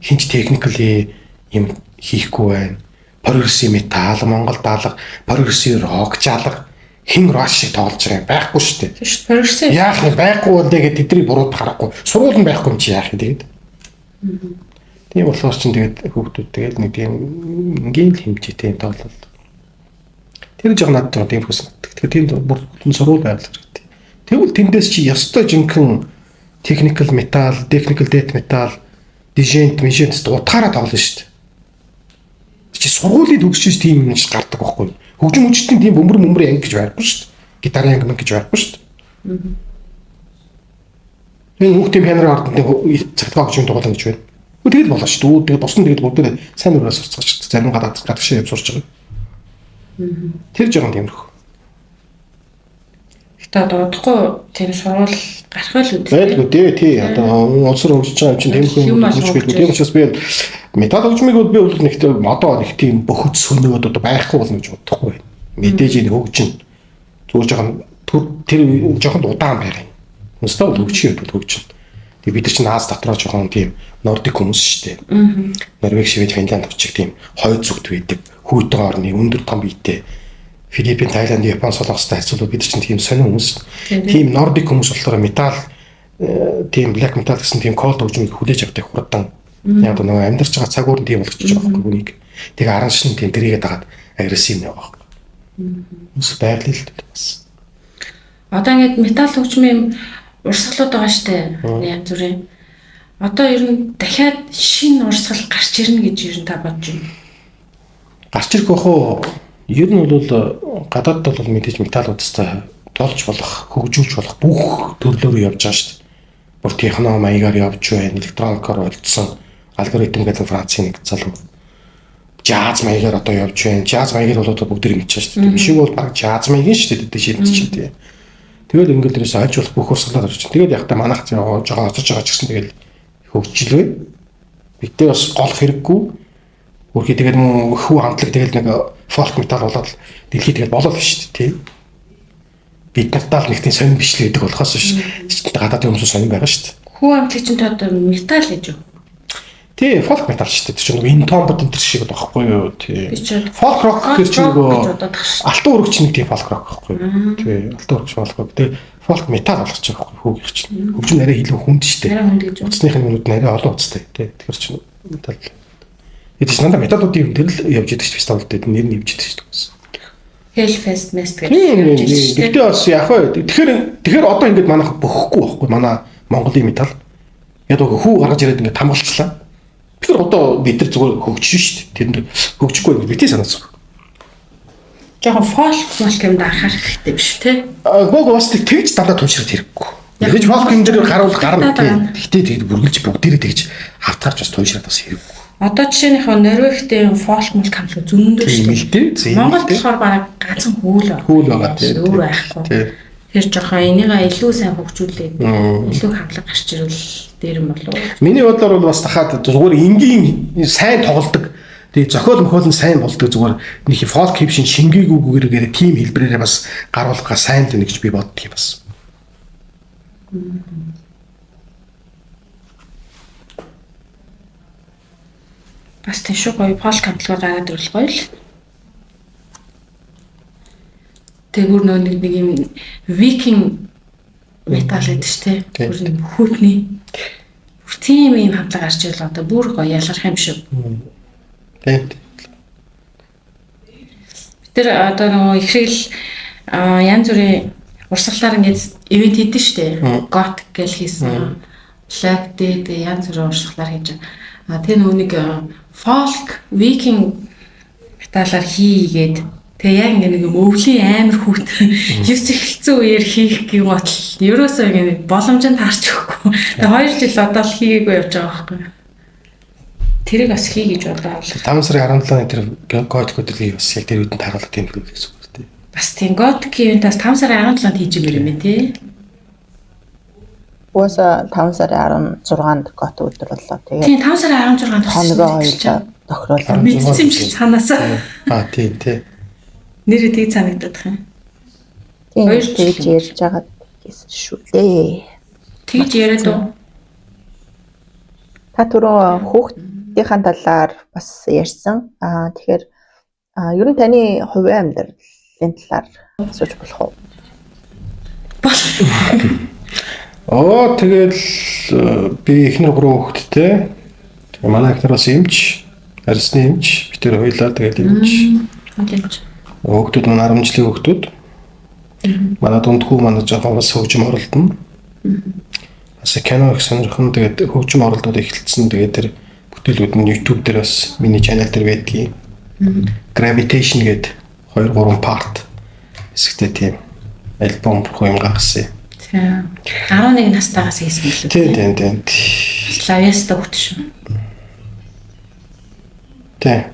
Хинч техникли юм хийхгүй байна. Прогрессив метал, Монгол даалга, прогрессив рок жаалга хин рок шиг тоолж байгаа юм байхгүй шүү дээ. Тийм шүү. Прогрессив. Яах вэ? Байхгүй бол тэгээд тэдний бурууд харахгүй. Сургууль нь байхгүй юм чи яах вэ тэгээд. Тийм болохоор ч тэгээд хүүхдүүд тэгээд нэг тийм ингээл хэмжээтэй тоолол. Тэр жоо надад тийм хүс. Тэгэхээр тийм бүрэн сургууль байвал хэрэгтэй. Тэгвэл тэндээс чи ёстой жинхэнэ technical metal, technical death metal, digent, machines утгаараа тоглоно шүү дээ. Чи сургуулийн төгсөж тийм юм шиг гардаг байхгүй. Хөгжим үжигтийн тийм бөмбөр анги гэж байхгүй шүү дээ. Гитарын анги гэж байхгүй шүү дээ. Энэ хүүхдийн пианоны ордонд цагтгаа хөгжим тоглоно гэж байна. Тэгэл болоо шүү дээ. Тэгээд босн тэгээд бүгд сайн нүрээс сурцгаач. Зарим гадагшаа яв сурч байгаа. Тэр жоохон тиймэрхүү. Гэтэ дуудахгүй тэр сургууль гарах байл үү? Байлгүй дээ тий. Одоо улсаар хөгжиж байгаа юм чинь тиймэрхүү хөгжүүлгүй. Тийм учраас би метал хөгжмийг би бол нэг одоо нэг тийм бөхөц сөнөөд одоо байхгүй болно гэж бодохгүй байна. Мэдээж энэ хөгжин зүгээр жоохон тэр жоохон удаан байгаа юм. Өстөө хөгжих юм хөгжин. Тэгээ бид нар чинь Аз дотроо жоохон тийм нордик хүмүүс шүү дээ. Норвег, Швед, Финланд очих тийм хойд зүгт байдаг. Хүйтэй орны өндөр том биетэй Филиппин, Тайланд, Япон, Солонгостой харьцуулбал бид чинь тийм сонин хүмүүс. Тийм нордик хүмүүс болохоор метал тийм black metal гэсэн тийм cold хөгжмийг хүлээж авдаг хурдан. Яг нөгөө амьдарч байгаа цаг уурн тийм болгочих жоох байхгүй үнийг. Тэгээ аранч нь тийм тэрийгээ дагаад агрессив нэг байгаа байхгүй. Ус байрлал л бас. Одоо ингээд метал хөгжмийн урсгалууд байгаа штэ. Янз бүрийн. Одоо ер нь дахиад шинэ урсгал гарч ирнэ гэж ер нь та бодож байна. Гарч ирэх бах уу? Ер нь бол гадаадд бол мэдээж металлуудтай толж болох, хөгжүүлж болох бүх төрлөөр явж байгаа шүү дээ. Бүр техно маягаар явж байна, электроникоор олдсон алгоритм гэдэг Францын нэг залуу. Jazz маягаар одоо явж байна. Jazz маягаар бол одоо бүгд мэдчихэж шүү дээ. Биш бол баг jazz маягийн шүү дээ шийдэж чинь тий. Тэгэл ингээд тэрээс айж болох бүх урсгалаар орж. Тэгэл яг та манайх жоохон оцож байгаа ч гэсэн тэгэл хөгжлөө. Бидээ бас голох хэрэггүй. Үргэлж тэгээд хүү хамтлаг тэгэл нэг фолк метал болоод дэлхийд тэгэл болоод шүү дээ тий. Бид нартаа л нэг тийм сонир бичлэг гэдэг болохоос биш. Гадаадын хүмүүс сонир байгаа шүү дээ. Хүү хамтлаг чинь одоо метал гэж юу? Тий, фолк метал шүү дээ. Тэр чинь энэ томбод энэ шиг байхгүй юу тий. Фолк рок гэж чинь нөгөө алтан өргөч нэг тийм фолк рок байхгүй юу. Тий, алтан өргөч фолк рок. Тэгээ фолк метал болгож байгаа байхгүй хүүгийнх чинь. Хөгжим арай илүү хүнд шүү дээ. Утасных минут арай олон утастай тий. Тэгэхээр чинь метал. Это ч надад металлуудын юм дээр л явж идэг шүү фестивалд дээр нэр нь явж идэг шүү. Hellfest Mest гэж явж идэг шүү. Тэгтээ бас яг хөө тэгэхээр одоо ингэж манайх бөхөхгүй байхгүй манай Монголын метал. Яг хүү гаргаж ирээд ингэ тамгалчлаа. Тэгэхээр одоо бид нар зүгээр хөгжсөн шүү дээ. Тэрэнд хөгжихгүй битээ санаацсан. Жохон фолк юм дарахаар хэрэгтэй биш тий. Гог бас тэгж дандаа туншрах хэрэггүй. Тэгж фолк юм дээр гарвал гарна тий. Тэгтээ бүргэлж бүгдээрээ тэгж хавтгаарч бас туншрах бас хэрэггүй. Одоо жишээнийхөө Норвегтэй фолк мул камлуу зөндөө шүү дээ. Монголд болохоор бараг ганцхан хөл байгаа тий. Өөр байхгүй. Тэгэхээр жоохон энийгээ илүү сайн хөгжүүлээд илүү хандлага гарч ирвэл дээр юм болов. Миний бодлоор бол бас тахаад зүгээр энгийн сайн тоглодог. Тэгээ зохиол мохиол нь сайн болдог зүгээр нэг фолк хипшин шингээгүйгээр тим хэлбэрээрээ бас гаргуулахаа сайн л гэж би боддог юм бас. Бас тийш гоё фолк хамтлагаар гараад ирвэл гоё л. Тэгүр нэг юм викинг метал гэдэг шүү дээ. Бүр хүүхний бүр тийм юм хамтлаг гарч ирэл одоо бүр гоё ялгарх юм шүү. Тийм. Тэр одоо нөгөө их шиг л янз бүрийн урсгалаар ингээд ивент хийдэж шүү дээ. Готик гэл хийсэн. Black Death янз бүрийн урсгалаар хийж байгаа. Тэр нүг folk викинг металаар хийгээд тэгээ яг ингэ нэг өвлийн амар хүүт 9 эхэлсэн үеэр хийх гэх батал ерөөсөө ингэ боломжтой таарч өгөхгүй. Тэгээ 2 жил одоо л хийгээгүй явж байгаа байхгүй. Тэрийг бас хий гэж бодлоо. 5 сарын 17-ны тэр готикуудыг бас яг тэр үедээ тааруулах тийм л гэсэн үг тийм. Бас тийм готик ивентээс 5 сарын 17-нд хийж байгаа юм тий. Уусаа 5 сарын 16-нд гот өдөр боллоо. Тэгээд тийм 5 сарын 16-нд хоногоо хоёулаа тохируулсан. Мэдсэн юм шиг санаасаа. Тийм тий. Нэрээ тийг санагдах юм. Тийм тэгж ярьж байгаа гэсэн шүү дээ. Тэгж яриад уу? Та түрүү хүүхдийнхаа талаар бас ярьсан. Тэгэхээр ер нь таны хувийн амьдралын талаар асууж болох уу? Тэгэл би эхнэр 3 хүүхэдтэй. Тэгээ манай эхнэр бас эмч, арьсны эмч. Би тэр хоёлаа тэгээд эмч. Хүүхдүүд маань 10 жилийн хүүхдүүд. Манай дундхүү манай жоохон бас хөгжим оролдоно. Бас кино их сонирхон тэгээд хөгжим оролдоод эхэлсэн. Тэгээд тэр бүтээлүүд нь YouTube дээр бас миний channel дээр байдгийг. Gravitation гэдэг 2-3 part хэсэгтэй тийм альбом бүх юм гаргасан. Тийм. 11 настайгаас хийсэн юм Тийм. лээ. Лавьяста хөгт шүү. Тийм.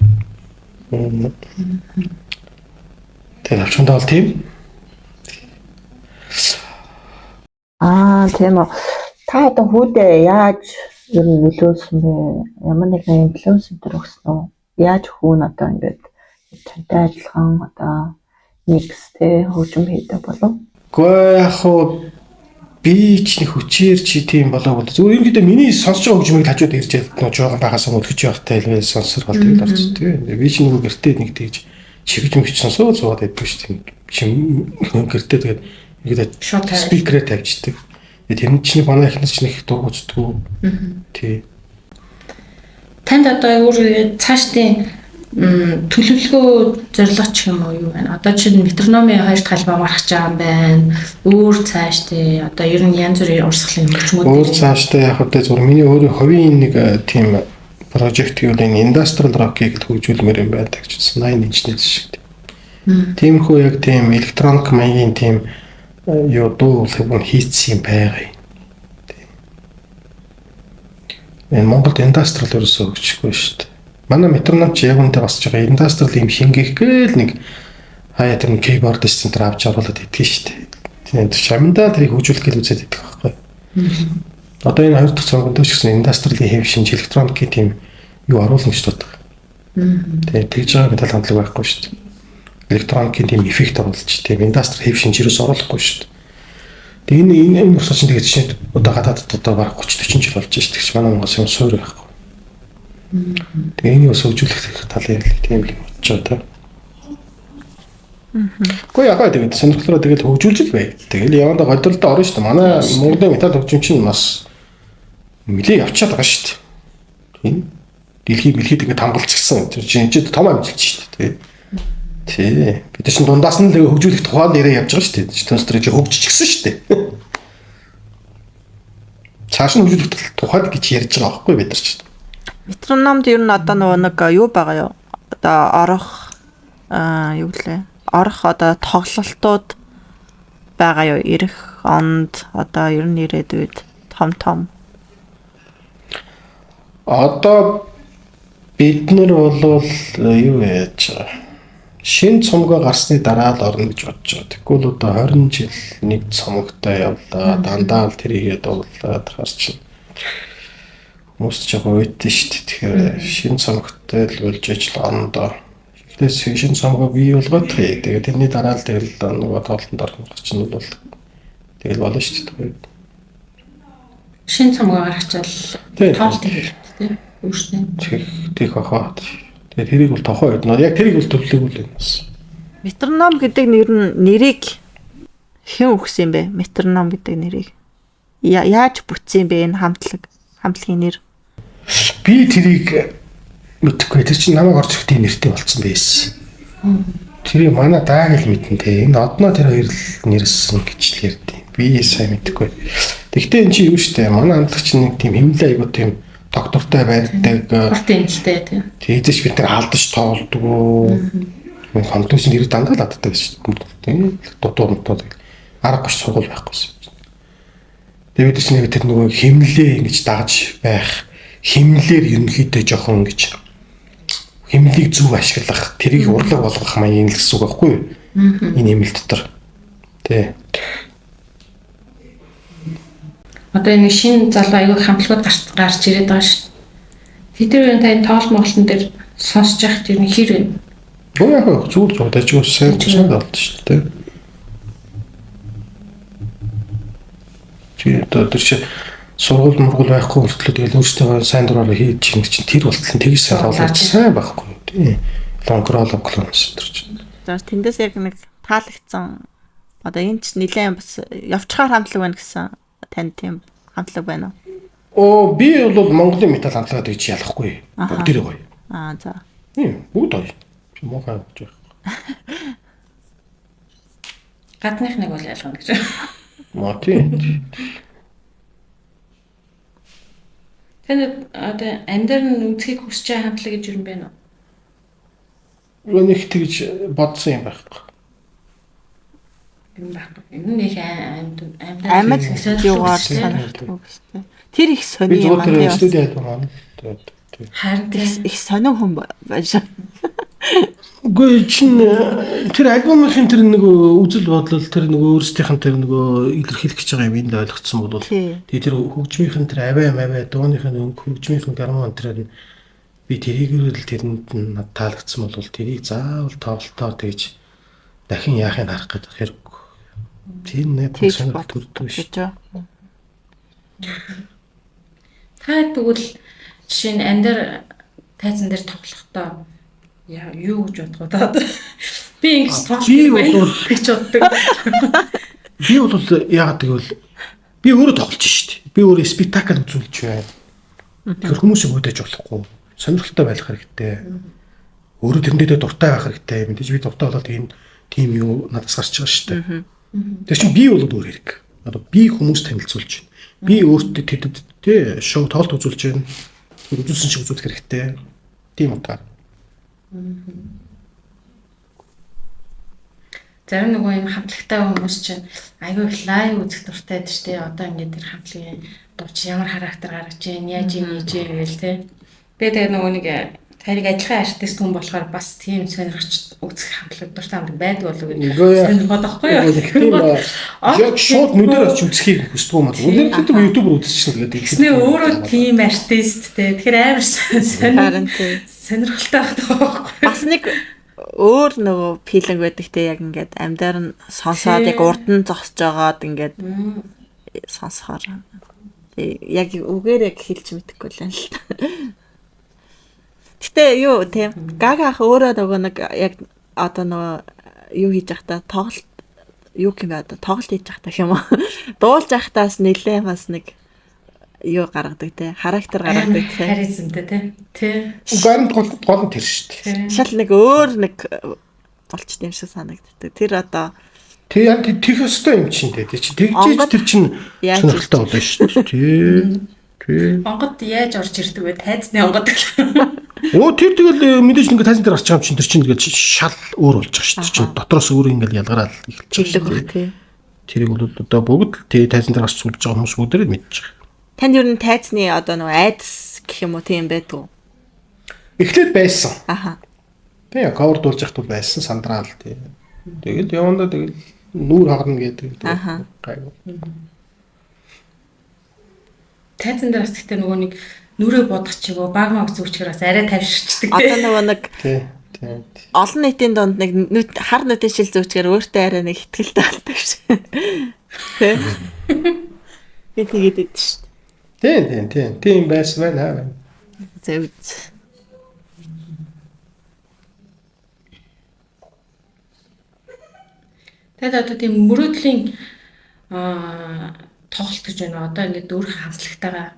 Тэгээд авчиндаа бол тийм. Тийм үү. Та одоо хүүдээ яаж ер нь нөлөөлсөн бэ? Ямар нэгэн инфлюенсер өгсөн үү? Яаж хүүн одоо ингээд тантай адилхан одоо нэгстэй хөгжим хийдэг болов? Гэхдээ яг хуу би ч нэг хүчээр чи тийм болоо зүгээр ерөнхийдөө миний сонсож байгаа хөгжмийг хажууд ирж яваад жоохон багасаа өлгөж явахтай илгээ сонсор бол тэгэл орчих тийм. Би ч нөгөө гэртээ нэг тэгж чигж мэгч сонсоод суугаад байдгүй шүү дээ. Чим гэртээ тэгээд ингээд спикерээ тавьчихдаг. Тэр чинь манай ихнээс ч нэг дургуцдгүй. Тий. Танд одоо өөр цаашдын төлөвлөгөө зорилго ч юм уу юу байна? Одоо чинь метрономын 2 дахь альбом гарах гэж байгаа юм байна. Өөр цаашдын одоо ер нь янз бүрийн урсгалын хөгжмүүд. Өөр цаашдаа яг одоо зөвхөн миний өөрийн хувийн нэг тийм project гэвэл industrial rock-ийг хөгжүүлмээр юм байдаг ч гэсэн 9 инчнээс шиг. Тиймэрхүү яг тийм электроник маягийн тийм юу дуу хэлбэр хийцсэн байгаа. Энэ Монголд индастриал ерөөсөө хөгжихгүй шүү дээ. Манай метроном ч яг үнэндээ бас жоо индастриал юм шингээх гээл нэг хаяа тэр кейбордист центр авч оруулаад идэх шүү дээ. Тийм чамдаа тэрийг хөгжүүлэх гэж үзээд идэх байхгүй. Одоо энэ 2 дахь цогцолд ч гэсэн индастриалын хэв шинж электроникийн тийм юу оруулна гэж боддог. Тийм тэгж байгаа метал хандлага байхгүй шүү дээ. Электроникийн тийм эффект оруулж тийм индастри хэв шинж ерөөс оруулахгүй шүү дээ. Тэгээ энэ усаа чинь тэгээд чинь одоо гадаадд одоо бараг 30-40 жил болж шүү дээ. Манай Монголс юм суур байхгүй. Тэгээ энэ ус хөгжүүлэх талын тийм л бодож байгаа. Гэхдээ яг тэгээд сонирхлоо тэгээд хөгжүүлж л бай. Тэгэл яванда годрлолтой орно шүү дээ. Манай Монголын метал хөгжим чинь бас нэлээд явчихад байгаа шүү дээ. Тийм. Дэлхийд ингээд хамгаалчихсан. Тэр чинь том амжилт шүү дээ. Тий. Бид чинь дундаас нь л хөгжүүлэх тухайд яриа явж байгаа шүү дээ. Төнстрэж хөгжчихсэн шүү дээ. Цааш нь хөгжүүлэх тухайд гэж ярьж байгаа байхгүй бид нар чинь. Метрономд ер нь одоо нэг юу байгаа юу? Одоо орох юу гэлээ? Орох одоо тоглолтууд байгаа юу? Ирэх онд одоо ер нь ирээдүйд том. Одоо бид нар болвол юу яаж байгаа? Шинэ цомгоо гарсны дараа л орно гэж бодож байгаа. Тэгвэл одоо 20 жил нэг цомогтой явлаа. Дандаа л тэрийгээ дуулаад харч. Хүмүүс ч яг үйдэн шүү дээ. Тэгэхээр шинэ цомогтой л болж ажил ондоо. Эхлээс шинэ цомгоо бий болгоод тэгээ. Тэгээд тэрний дараа л тэгэл нөгөө тоолтонд орох чинь бол тэгэл болно шүү дээ. Шинэ цомгоо гаргачаал тоолт хийх тийм өөрснөө. Тэг хахаа. Тэгээд тэрийг бол тохоо өгнө. Яг тэрийг бол төвлөгөөл юм бас. Метроном гэдэг нэрийг хэн өгсөн юм бэ? Метроном гэдэг нэрийг. Яаж бүтсэн бэ энэ хамтлагийн нэр? Би тэрийг мэдхгүй. Тэр чинь намайг орж ирэхдээ нэртэй болцсон байсан. Тэрийг манай дааг л мэдэн те. Энэ одноо тэр хоёр л нэрсэн гэж л ярьдیں۔ Би сайн мэдхгүй. Тэгвэл энэ чинь юу штэ? Манай хамтлагч нэг тийм хэмнэлээ айгуу тийм доктортой байдаг. Хурдан имэлтэй тийм. Тэгээс бид нар алдаж тоолдог. Хамтлагч нэр дандаа л алддаг шүү дээ. Дутуурнтууд аргагүй сургууль байхгүйсэн. Тэгээд бид чинь тэр нөгөө хэмнэлээ ингэж дагаж байх, хэмнэлээр ерөнхийдөө жоохон ингэж хэмнэлийг зөв ашиглах, тэрийг урлаг болгох маягийн л гэсэн үг байхгүй юу? Энэ хэмнэл дотор. Тэ. Одоо энэ шинэ залуу аягүй хамтлагууд гарч ирээд байгаа шүү. Хэдэр энэ тань тоол моолтон дээр сонсож явах тэр хэр вэ? Яа, зүгээр дажгүй сайн болд шүү дээ. Тэр чинь сургууль мөргөл байхгүй хүртэл тэгэл өөртөө сайн дураараа хийж чинь тэр болтол тэгж сайн тоолж сайн байхгүй тийм. Лонгролог клонс тэр чинь. За тэндээс яг нэг таалагдсан. Одоо энэ ч нэлээд бас явчихаар хамтлаг байна гэсэн танд тийм хамтлаг байна уу? Би бол Монголын метал хамтлагад гэж ялахгүй. Бүгдээрээ гоё. За. Бүгд гоё. Мохоо гэж байна. Гадных нэг бол ялгана гэж. Тийм. Тэнд одоо амдаар нь үзхийг хүсэж байгаа хамтлаг гэж юм байна Юу уу? нэг тэгж бодсон юм байхгүй. юм байхгүй. Энэ нэг амьд юугаар санагддаг үстэй. Тэр их сони юм аа. Би зөвхөн студид байна. харин Их сонин хүн байна. Үгүй чинь тэр альбомын тэр нөгөө үзэл бодлол тэр нөгөө өөрсдийнх нь тэр нөгөө илэрхийлэх гэж байгаа юм энд ойлгоцсон бол тэгээ тэр хөгжмийнх нь тэр аваа дууных нь хөгжмийнх нь гармон тэр би тэрийгээр л тэрэнд нь таалагдсан бол тэрийг заавал тоглолтоор тэгж дахин яахыг харах гэдэг хэрэг. Тэр нэг сонирхол төрдөг шүү. Та тэгвэл жишээ нь амдаар тайзан дээр тоглохдоо юу гэж бодгоо би ингэж тоглох гэж боддог. Би бол яагаад гэвэл би өөрөө тоглож шít. Би өөрөө спектакль үзүүлж байна. Тэр хүмүүсийг өөдөж болохгүй. Сонирхолтой байх хэрэгтэй. Өөрөө тэрэндээ дуртай байх хэрэгтэй. Мэдээж би дуртай болоод энэ тим юу надаас гарч байгаа шít. Тэр чинь би бол өөр хэрэг. Одоо би хүмүүс танилцуулж байна. Би өөртөө тэдэд тий шоу тоолт үзүүлж байна. Үзүүлсэн шиг үзүүлэх хэрэгтэй. Тийм утгаар. Зарим нөгөө юм хамтлагтай хүмүүс чинь айгүй их лайв үзэх дуртай байдаг шүү дээ. Одоо ингээд тэр хамтлагийн дууч ямар характер гаргаж ийн, яаж ийж гээл тий. Би тэгээ нөгөө нэг тэрийг ажиллахын артист хүн болохоор бас тийм сонирхч үзэх хамтлаг дуртай хамтлаг байдаг болов гэж сонирхоод байхгүй юу? Яг шууд нүдээр очиж үзхийг хүсдэг юм аа. Үнээр гэдэг ютубер үзчихсэн тэгээд тэгснэ өөрөө тийм артист тий. Тэгэхээр амар сонирхолтой байдаг. Бас нэг өөр нөгөө филинг байдаг те яг ингээд амьдаар нь сонсоод яг урд нь зогсож байгаад ингээд сонсохоор яг үгээр яг хэлж мэдэхгүй л юм л та. Гэтэ юу те гага ах өөрөө нөгөө нэг яг одоо нөгөө юу хийж явахдаа тоглолт юу юм бэ одоо тоглолт хийж явахдаа юм уу дуулж явахдаас нэлээ бас нэг юу гаргадаг те характер гаргадаг те харизмтэй те угаан гол нь тэр шүү дээ. Шал нэг өөр нэг болчт юм шиг санагддаг. Тэр одоо тэг яг тийх өстой юм чинь те. Тэг чи тэгжээж тэр чинь сонирхолтой болно шүү дээ. Тий. Онгод яаж орж ирдэг вэ? Тайзны онгод гэх. Оо тэр тэгэл мэдээж нэг тайзан дээр гарч байгаа юм чинь тэр чинь тэгэл шал өөр болж байгаа шүү дээ. Чинь дотроос өөр ингээл ялгараад эхэлж байгаа шүү дээ. Тэрийг бол одоо бүгд тий тайзан дээр гарч суулж байгаа хүмүүс бүгдээ л мэдж байгаа. Танд юу н тайзны одоо нөгөө айдас гэх юм уу тийм байдгүй. Эхлээд байсан. Аха. Би cover дуулж яхад байсан сандраал тий. Тэгэл явандаа тэгэл нүүр хагарна гэдэг. Гайгүй. Тайзан дээр бас гэхдээ нөгөө нэг нүрээ бодох чигөө баг маг зүгчгэр бас арай тавьширчдаг тий. Одоо нөгөө нэг Тий. олон нийтийн донд нэг хар нүдэн шил зүгчгээр өөртөө арай нэг ихтгэлтэй болдог шүү. Тэ. Би тэгээд идэв шүү. Тийм байсан байна. Зөв. Тэгээд одоо тийм мөрөөдлийн тоглолт гэж байна. Одоо ингээд өөрх хамтлагтайгаа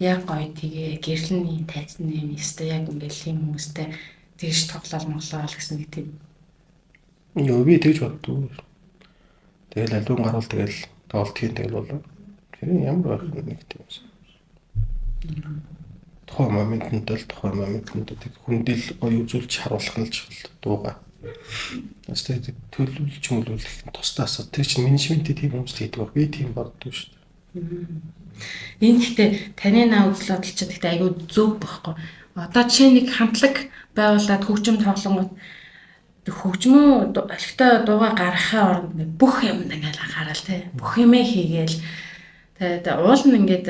яг гоё тэгээ гэрлэний тайзны юм өстой яг ингээд юм хүмүүстэй тэгж тоглоал гэсэн нэг тийм. Йоо би тэгж боддог. Тэгэл алуун гарвал тэгэл тоглолтын тэгэл болоо. Тэр ямар байх нэг тийм. Тухайн моментод хүндэл гоё үзүүлж харуулах нь л дууга. Тэстэй төлөвлөж мөлүүлэх тусдаа асуу. Тэр чинь менежментийн тийм хүмүүс хийдэг баг. Би тийм боддог шүү дээ. Энэ гэхдээ таны наа үзэл бодол чинь гэхдээ айгүй зөв байхгүй. Одоо жишээ нэг хамтлаг байгуулад хөгжим тоглоомод хөгжмөө алфтай дууга гаргахаа оронд бүх юмд ингээл анхаарал тий. Бүх юмээ хийгээл тэгээд уул нь ингээд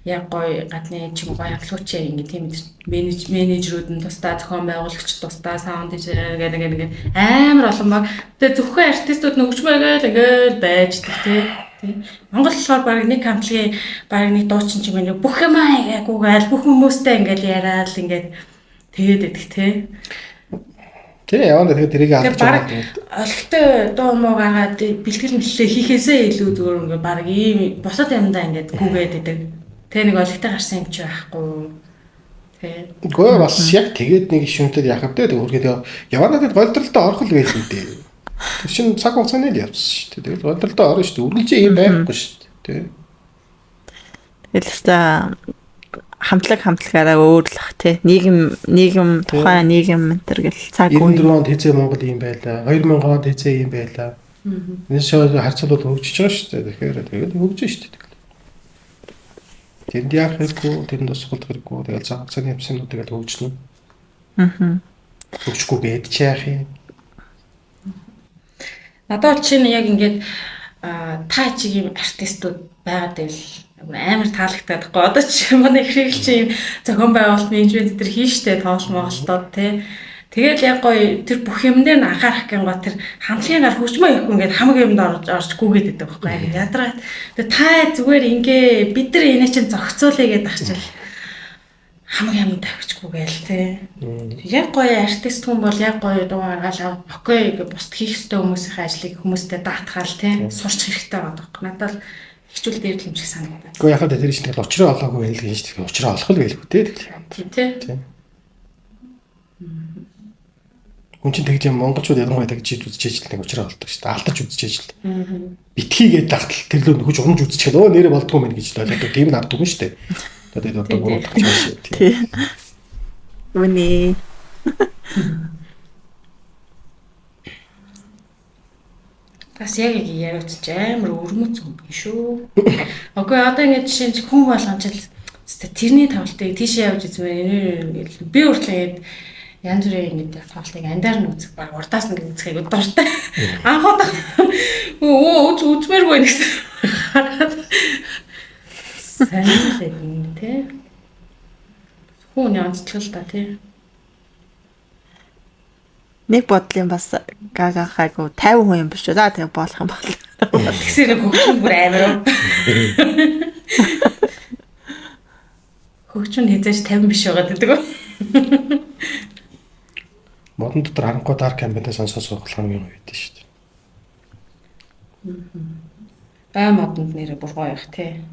яг гоё гадны ч юм гоё хамтлагч ингээд тийм менежерүүд нь тусдаа зохион байгуулагч тусдаа саунд гэдэг амар олон баг. Тэгээд зөвхөн артистууд нь хөгжмөөгээл ингээл байждаг тий. Монгол болохоор баг нэг хамтлагийн баг нэг дуучин ч юм уу бүх юмаа ягуугаал бүх хүмүүстэй ингээл яриад ингээд тэгээд идэх тий. Тий яваа тэгээд тэрийг авч байгаа. Олгтой дуу муу гаргаад бэлтгэл мэллээ хийхээсээ илүү зүгээр ингээд баг ийм босод юмдаа ингээд гүгээд идэг. Тэ нэг олгтой гарсан юм чи байхгүй. Тэ. Гоо бас яг тэгээд нэг шүнтэй яхав дээ үргээд яваа надад голдролтой орох л байсан дээ. Тэр чинь цаг хугацааны л явсан шүү дээ. Тэгээд голдролтой орно шүү дээ. Үргэлжээ юм байхгүй шүү дээ. Тэгэл та хамтлагаараа өөрлөх тий. Нийгэм тухайн нийгэм ментер гэл цаг үе. 94 онд хэзээ Монгол юм байлаа. 2000 онд хэзээ юм байлаа. Энэ шоу харьцуулбал хөгжиж байгаа шүү дээ. Тэгэхээр тэгээд хөгжиж шүү дээ. Тэнд яах хэрэггүй, тэнд тусгалт хэрэггүй. Тэгээд цаг цагийн явцнууд тэгээд хөгжнө. Хөгжихгүй гээд ч яах юм. Надад чинь яг ингээд та чигийн артистууд байгаад байвал амар таалагддаг байхгүй. Одоо ч манай их шиг чинь зохион байгуулалт менежмент дээр хийштэй тоглолтод тий. Тэгэл яг гоё тэр бүх юм дээр нь анхаарах гин гоо тэр хамтлагийн гар хөгжмөө ихгүй ингээд хамаг юмд орж гүгээд идэг байхгүй. Ядраад та зүгээр ингээ бид нар энэ чинь зохицуулъя гэдээ ахчил хамаг юм тавьчихгүйгээл тий. Яг гоё артист хүн бол яг гоё дуу гаргаал окей гэж бусд хийх ёстой хүмүүсийн ажлыг хүмүүстэй даатгаал тий. Сурч хэрэгтэй байдаг. Надад хичүүл дээр л юм шиг санагдаад. Гэхдээ яхад тэр чинь тэгэл учраа олоогүй байл гэж тийм учраа олох л байлгүй тий. Тий. Хүн чинь тэгж юм монголчууд ялангуяа тэгж үзчихэж л нэг учраа олдог шүү дээ. Алдаж үзчихэж л. Битгийгээд дагтал тэр лөө нөхөж унж үзчихэл өө нэрээ болдгоо мэн гэж л ойлгоод тийм нард үгүй шүү дээ. Тэгээд одоо гурав дахь шүү дээ. Тий. Үний. Бас яг яриуц ч амар өрмөц юм биш шүү. Окей одоо ингэ жишээ нь хүн болгоомжл тэрний тавлтыг тийшээ явж үзмээр би хүртэл янз бүрийн ингэ тавлтыг андаар нь үзэх баг урдаас нь үзэхийг дуртай. Анхаад үзмээргүй нэгсэн. Сайн л юм тий. Хүн янзлал та тий. Нэг бодлын бас гагахайгу 50 хүн юм биш үү? За тэгээ болох юм бол. Тэгсэр нэг хөгжим бүр амар. Хөгжим хязгаарч 50 биш байгаа гэдэг үү? Модон дотор харанхуй дарк кампанаас сонсож болох хамгийн гоё байдаг шүү дээ. Бай модонд нэрээ бүр гоё их тий.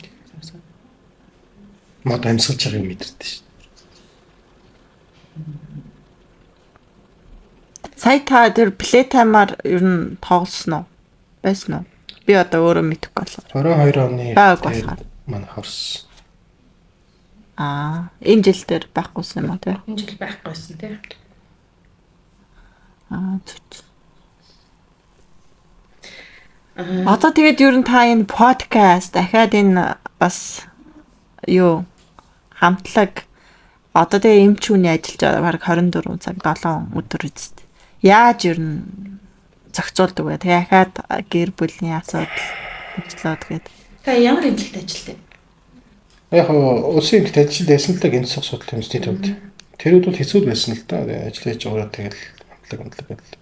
Мод амьсгалж байгаа юм мэдэрдэг шүү дээ. Сая та тэр плейтаймаар ер нь тоглосон уу? Байсан уу? Би одоо өөрөө мэдэхгүй болов. 22 оны манай хорс. Энэ жил дээр байхгүйсэн юм уу те? Энэ жил байхгүйсэн те. Зүт. Одоо тэгээд ер нь та энэ подкаст дахиад энэ бас юу хамтлаг Одоо тэгээ эмч хүний ажиллаж байгаа баг 24 цаг 7 өдөр үсттэй. Яаж ер нь зохицуулдаг вэ? Тэгээ ахаад гэр бүлийн асуудал хөдлөөд гээд. Та ямар эмнэлэгт ажилладаг? Яг улсын эмнэлэгт ажиллаж байсан л да гинц асуудал юмсны төвд. Тэрүүд бол хэцүү байсан л да. Ажил хийж байгаа тэгэл хамтлаг гэдэл.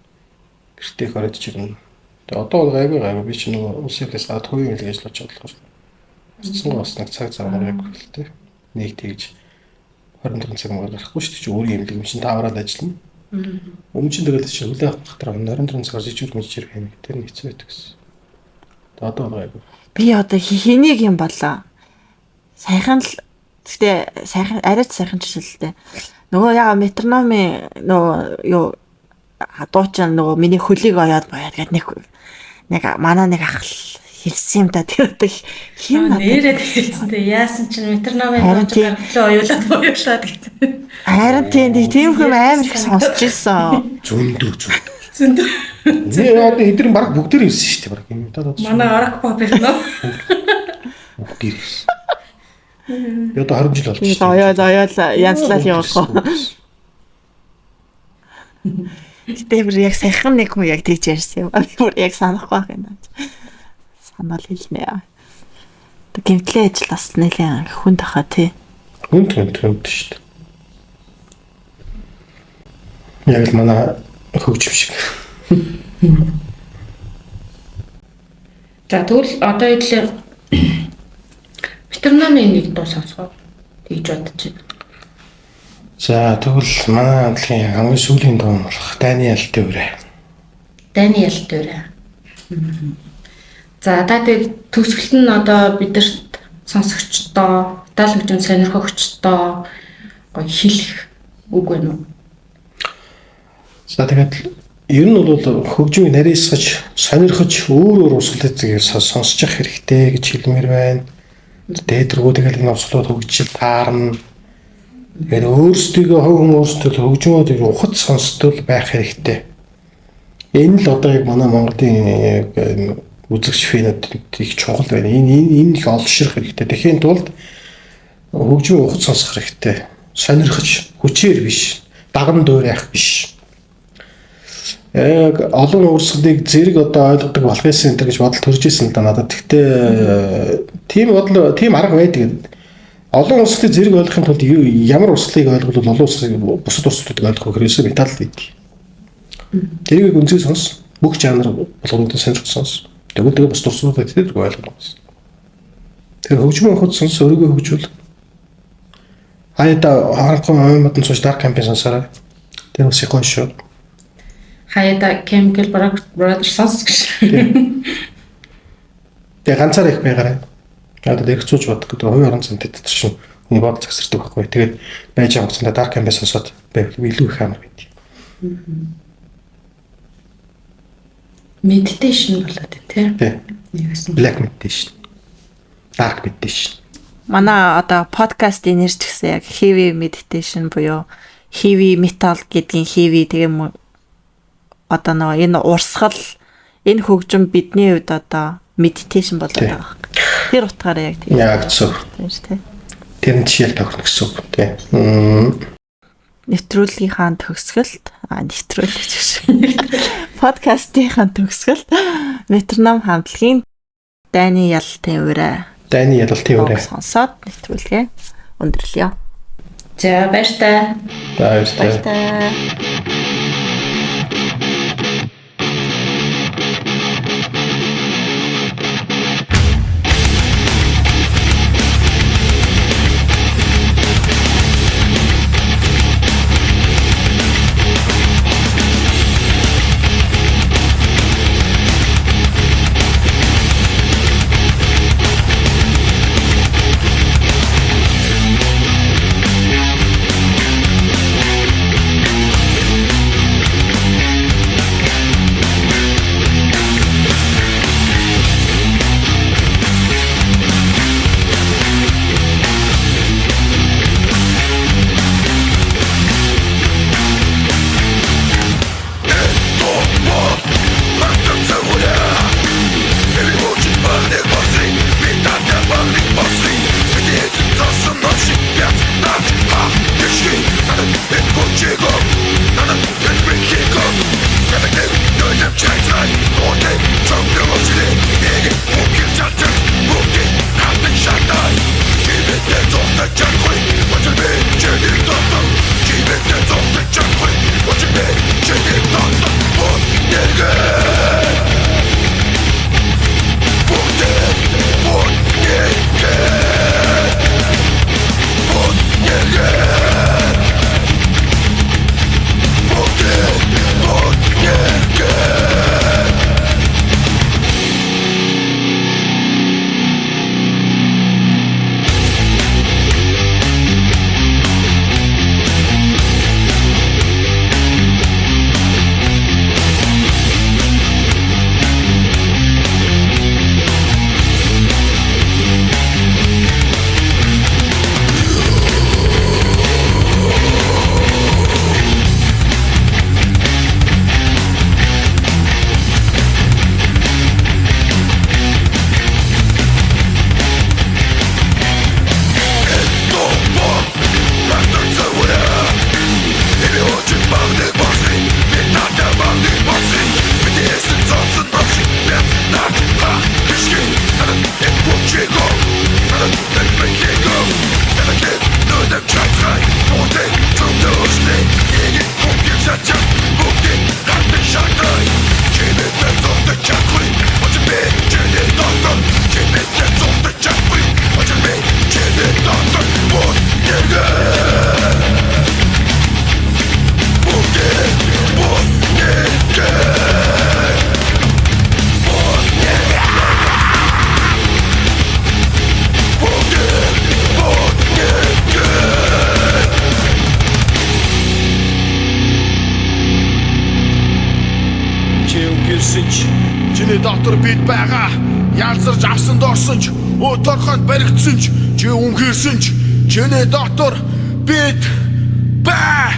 Гэртээ их ороод чирнэ. Тэгээ одоо бол гайгүй би ч нөгөө улсын эмнэлэгээс гадаад хувийн эмнэлэг ажиллаж байгаа болохоор. Цэцэн бас нэг цаг зав гаргаагүй л дээ. Нэг тэгж 24 цаг мөр гарахгүй шүү дээ. Чи өөрийн эмнэлэг юм чинь таавраад ажиллана. Өмнө чинь тэгэл чи хүлээх хатар 24 цагаар жижиг мэжэр хэмээг тэр нэг хэцүү байдаг гэсэн. Одоо байгаагүй. Би одоо хэнийг юм болоо. Сайхан л гэхдээ сайхан арайч сайхан жишээлтэй. Нөгөө яга метрономи нөгөө юу дуучин нөгөө миний хөлийг оёод боёод гэд нэг манай нэг ах хэлсэн юм да тэр одоо хин нэрээ хэлцтэй яасан чинь метрономи дуучин хөлөө оюулаад боёолаад гэдэг. Харин тийм хүм амар их сонсч ирсэн. Зөндөө. Нээ одоо эдгээр баг бүгд ирсэн шүү дээ баг юм даа. Манай орок пop их нөө. Бүгд ирсэн. Яг 20 жил болж байна. Оёол янзлал явах. Гэтэ бүр яг сайхан нэг хүн яг тийж ярьсан юм. Бүр яг санахгүй байх юм даа. Санаал хэлнэ. Тэг гэмтлийн ажил бас нэлээд хүн тахаа тий. Хүн шүү дээ. Яг л манай хөгжим шиг. За тэгвэл одоо идлээ метрономи нэг дуу сонсгоо тэгж бодож байна. За тэгвэл манай хамтлагийн хамгийн сүүлийн дуу нь болох Даниэл Дөрэ. Даниэл Дөрэ. За тэгээд төгсгөлт нь одоо бидэрт сонсогчдоо, даал хөгжим сонирхогчдоо гоё хэлэх үг байна уу? За тэгээд ер нь бол хөгжмийг нарийсгаж, сонирхож өөр урсгалыг сонсож явах хэрэгтэй гэж хэлмээр байна. Дээдргүү тэгэл энэ урсгалууд хөгжил таарна. Тэгээд өөрсдөө өөрсдөө хөгжмөд ухад сонсдол байх хэрэгтэй. Энэ л одоо яг манай Монголын үзэгч фэнүүд их чухал байна. Энэ их олширх хэрэгтэй. Тэгэхин тулд хөгжмийн ухад сонсох хэрэгтэй. Сонирхож, хүчээр биш, даган дуурайх биш. Олон урсгалыг зэрэг одоо ойлгодог болох юмсан гэж бодол төрж исэн л да надад. Гэхдээ тийм арга байдаг. Олон урсгалыг зэрэг ойлгохын тулд ямар урсгалыг ойлгол олон урсгалыг бусад урсгалуудыг ойлгох хэрэгсээ метал байдаг. Тэрийг үнцгий сонс, бүх жанр болгоомжтой сонирхож сонс. Тэгвэл бусад урсгалуудыг зэрэг ойлгох гэсэн. Тэр хөгжмийн хот сонс өөрийгөө хөгжүүл. Хаяада харанхуй модон сууж дарк кампайн сонсороо. Тэр бас их гоё шүү. Хаяада Chemical Brothers сонс гэж. Тэгээ ганцаар их байгаарай. Одоо дэрх цууж бодох гэдэг хувийн орон зайд чинь хүний бодол загсардаг байхгүй. Тэгээд байж байгаа хугацаанд dark campaign сонсоод байвал илүү их амар байдаг. Meditation болоод байна тий. Black meditation. Dark meditation. Манай одоо подкастын нэр ч гэсэн яг heavy meditation буюу heavy metal гэдгийн heavy тийм одоо нэг энэ урсгал энэ хөгжим бидний хувьд одоо meditation болоод байгаа. Тэр утгаараа яг тийм. Яг зөв. Тийм. Тэр нь жишээл тохирно гэсэн үг тийм. Нэвтрүүлгийнхаа төгсгөлт нэвтрүүлэг гэж подкастынхаа төгсгөлт метроном хамтлагийн Даниэл Дөрэ сонсоод нэвтрүүлгээ өндөрлөё. За баяртай. ирсэн ч чиний дотор бид байгаа. Ялзарч авсан дорсон ч өторхонд баригдсан ч чи үнхэрсэн ч чиний дотор бид бай.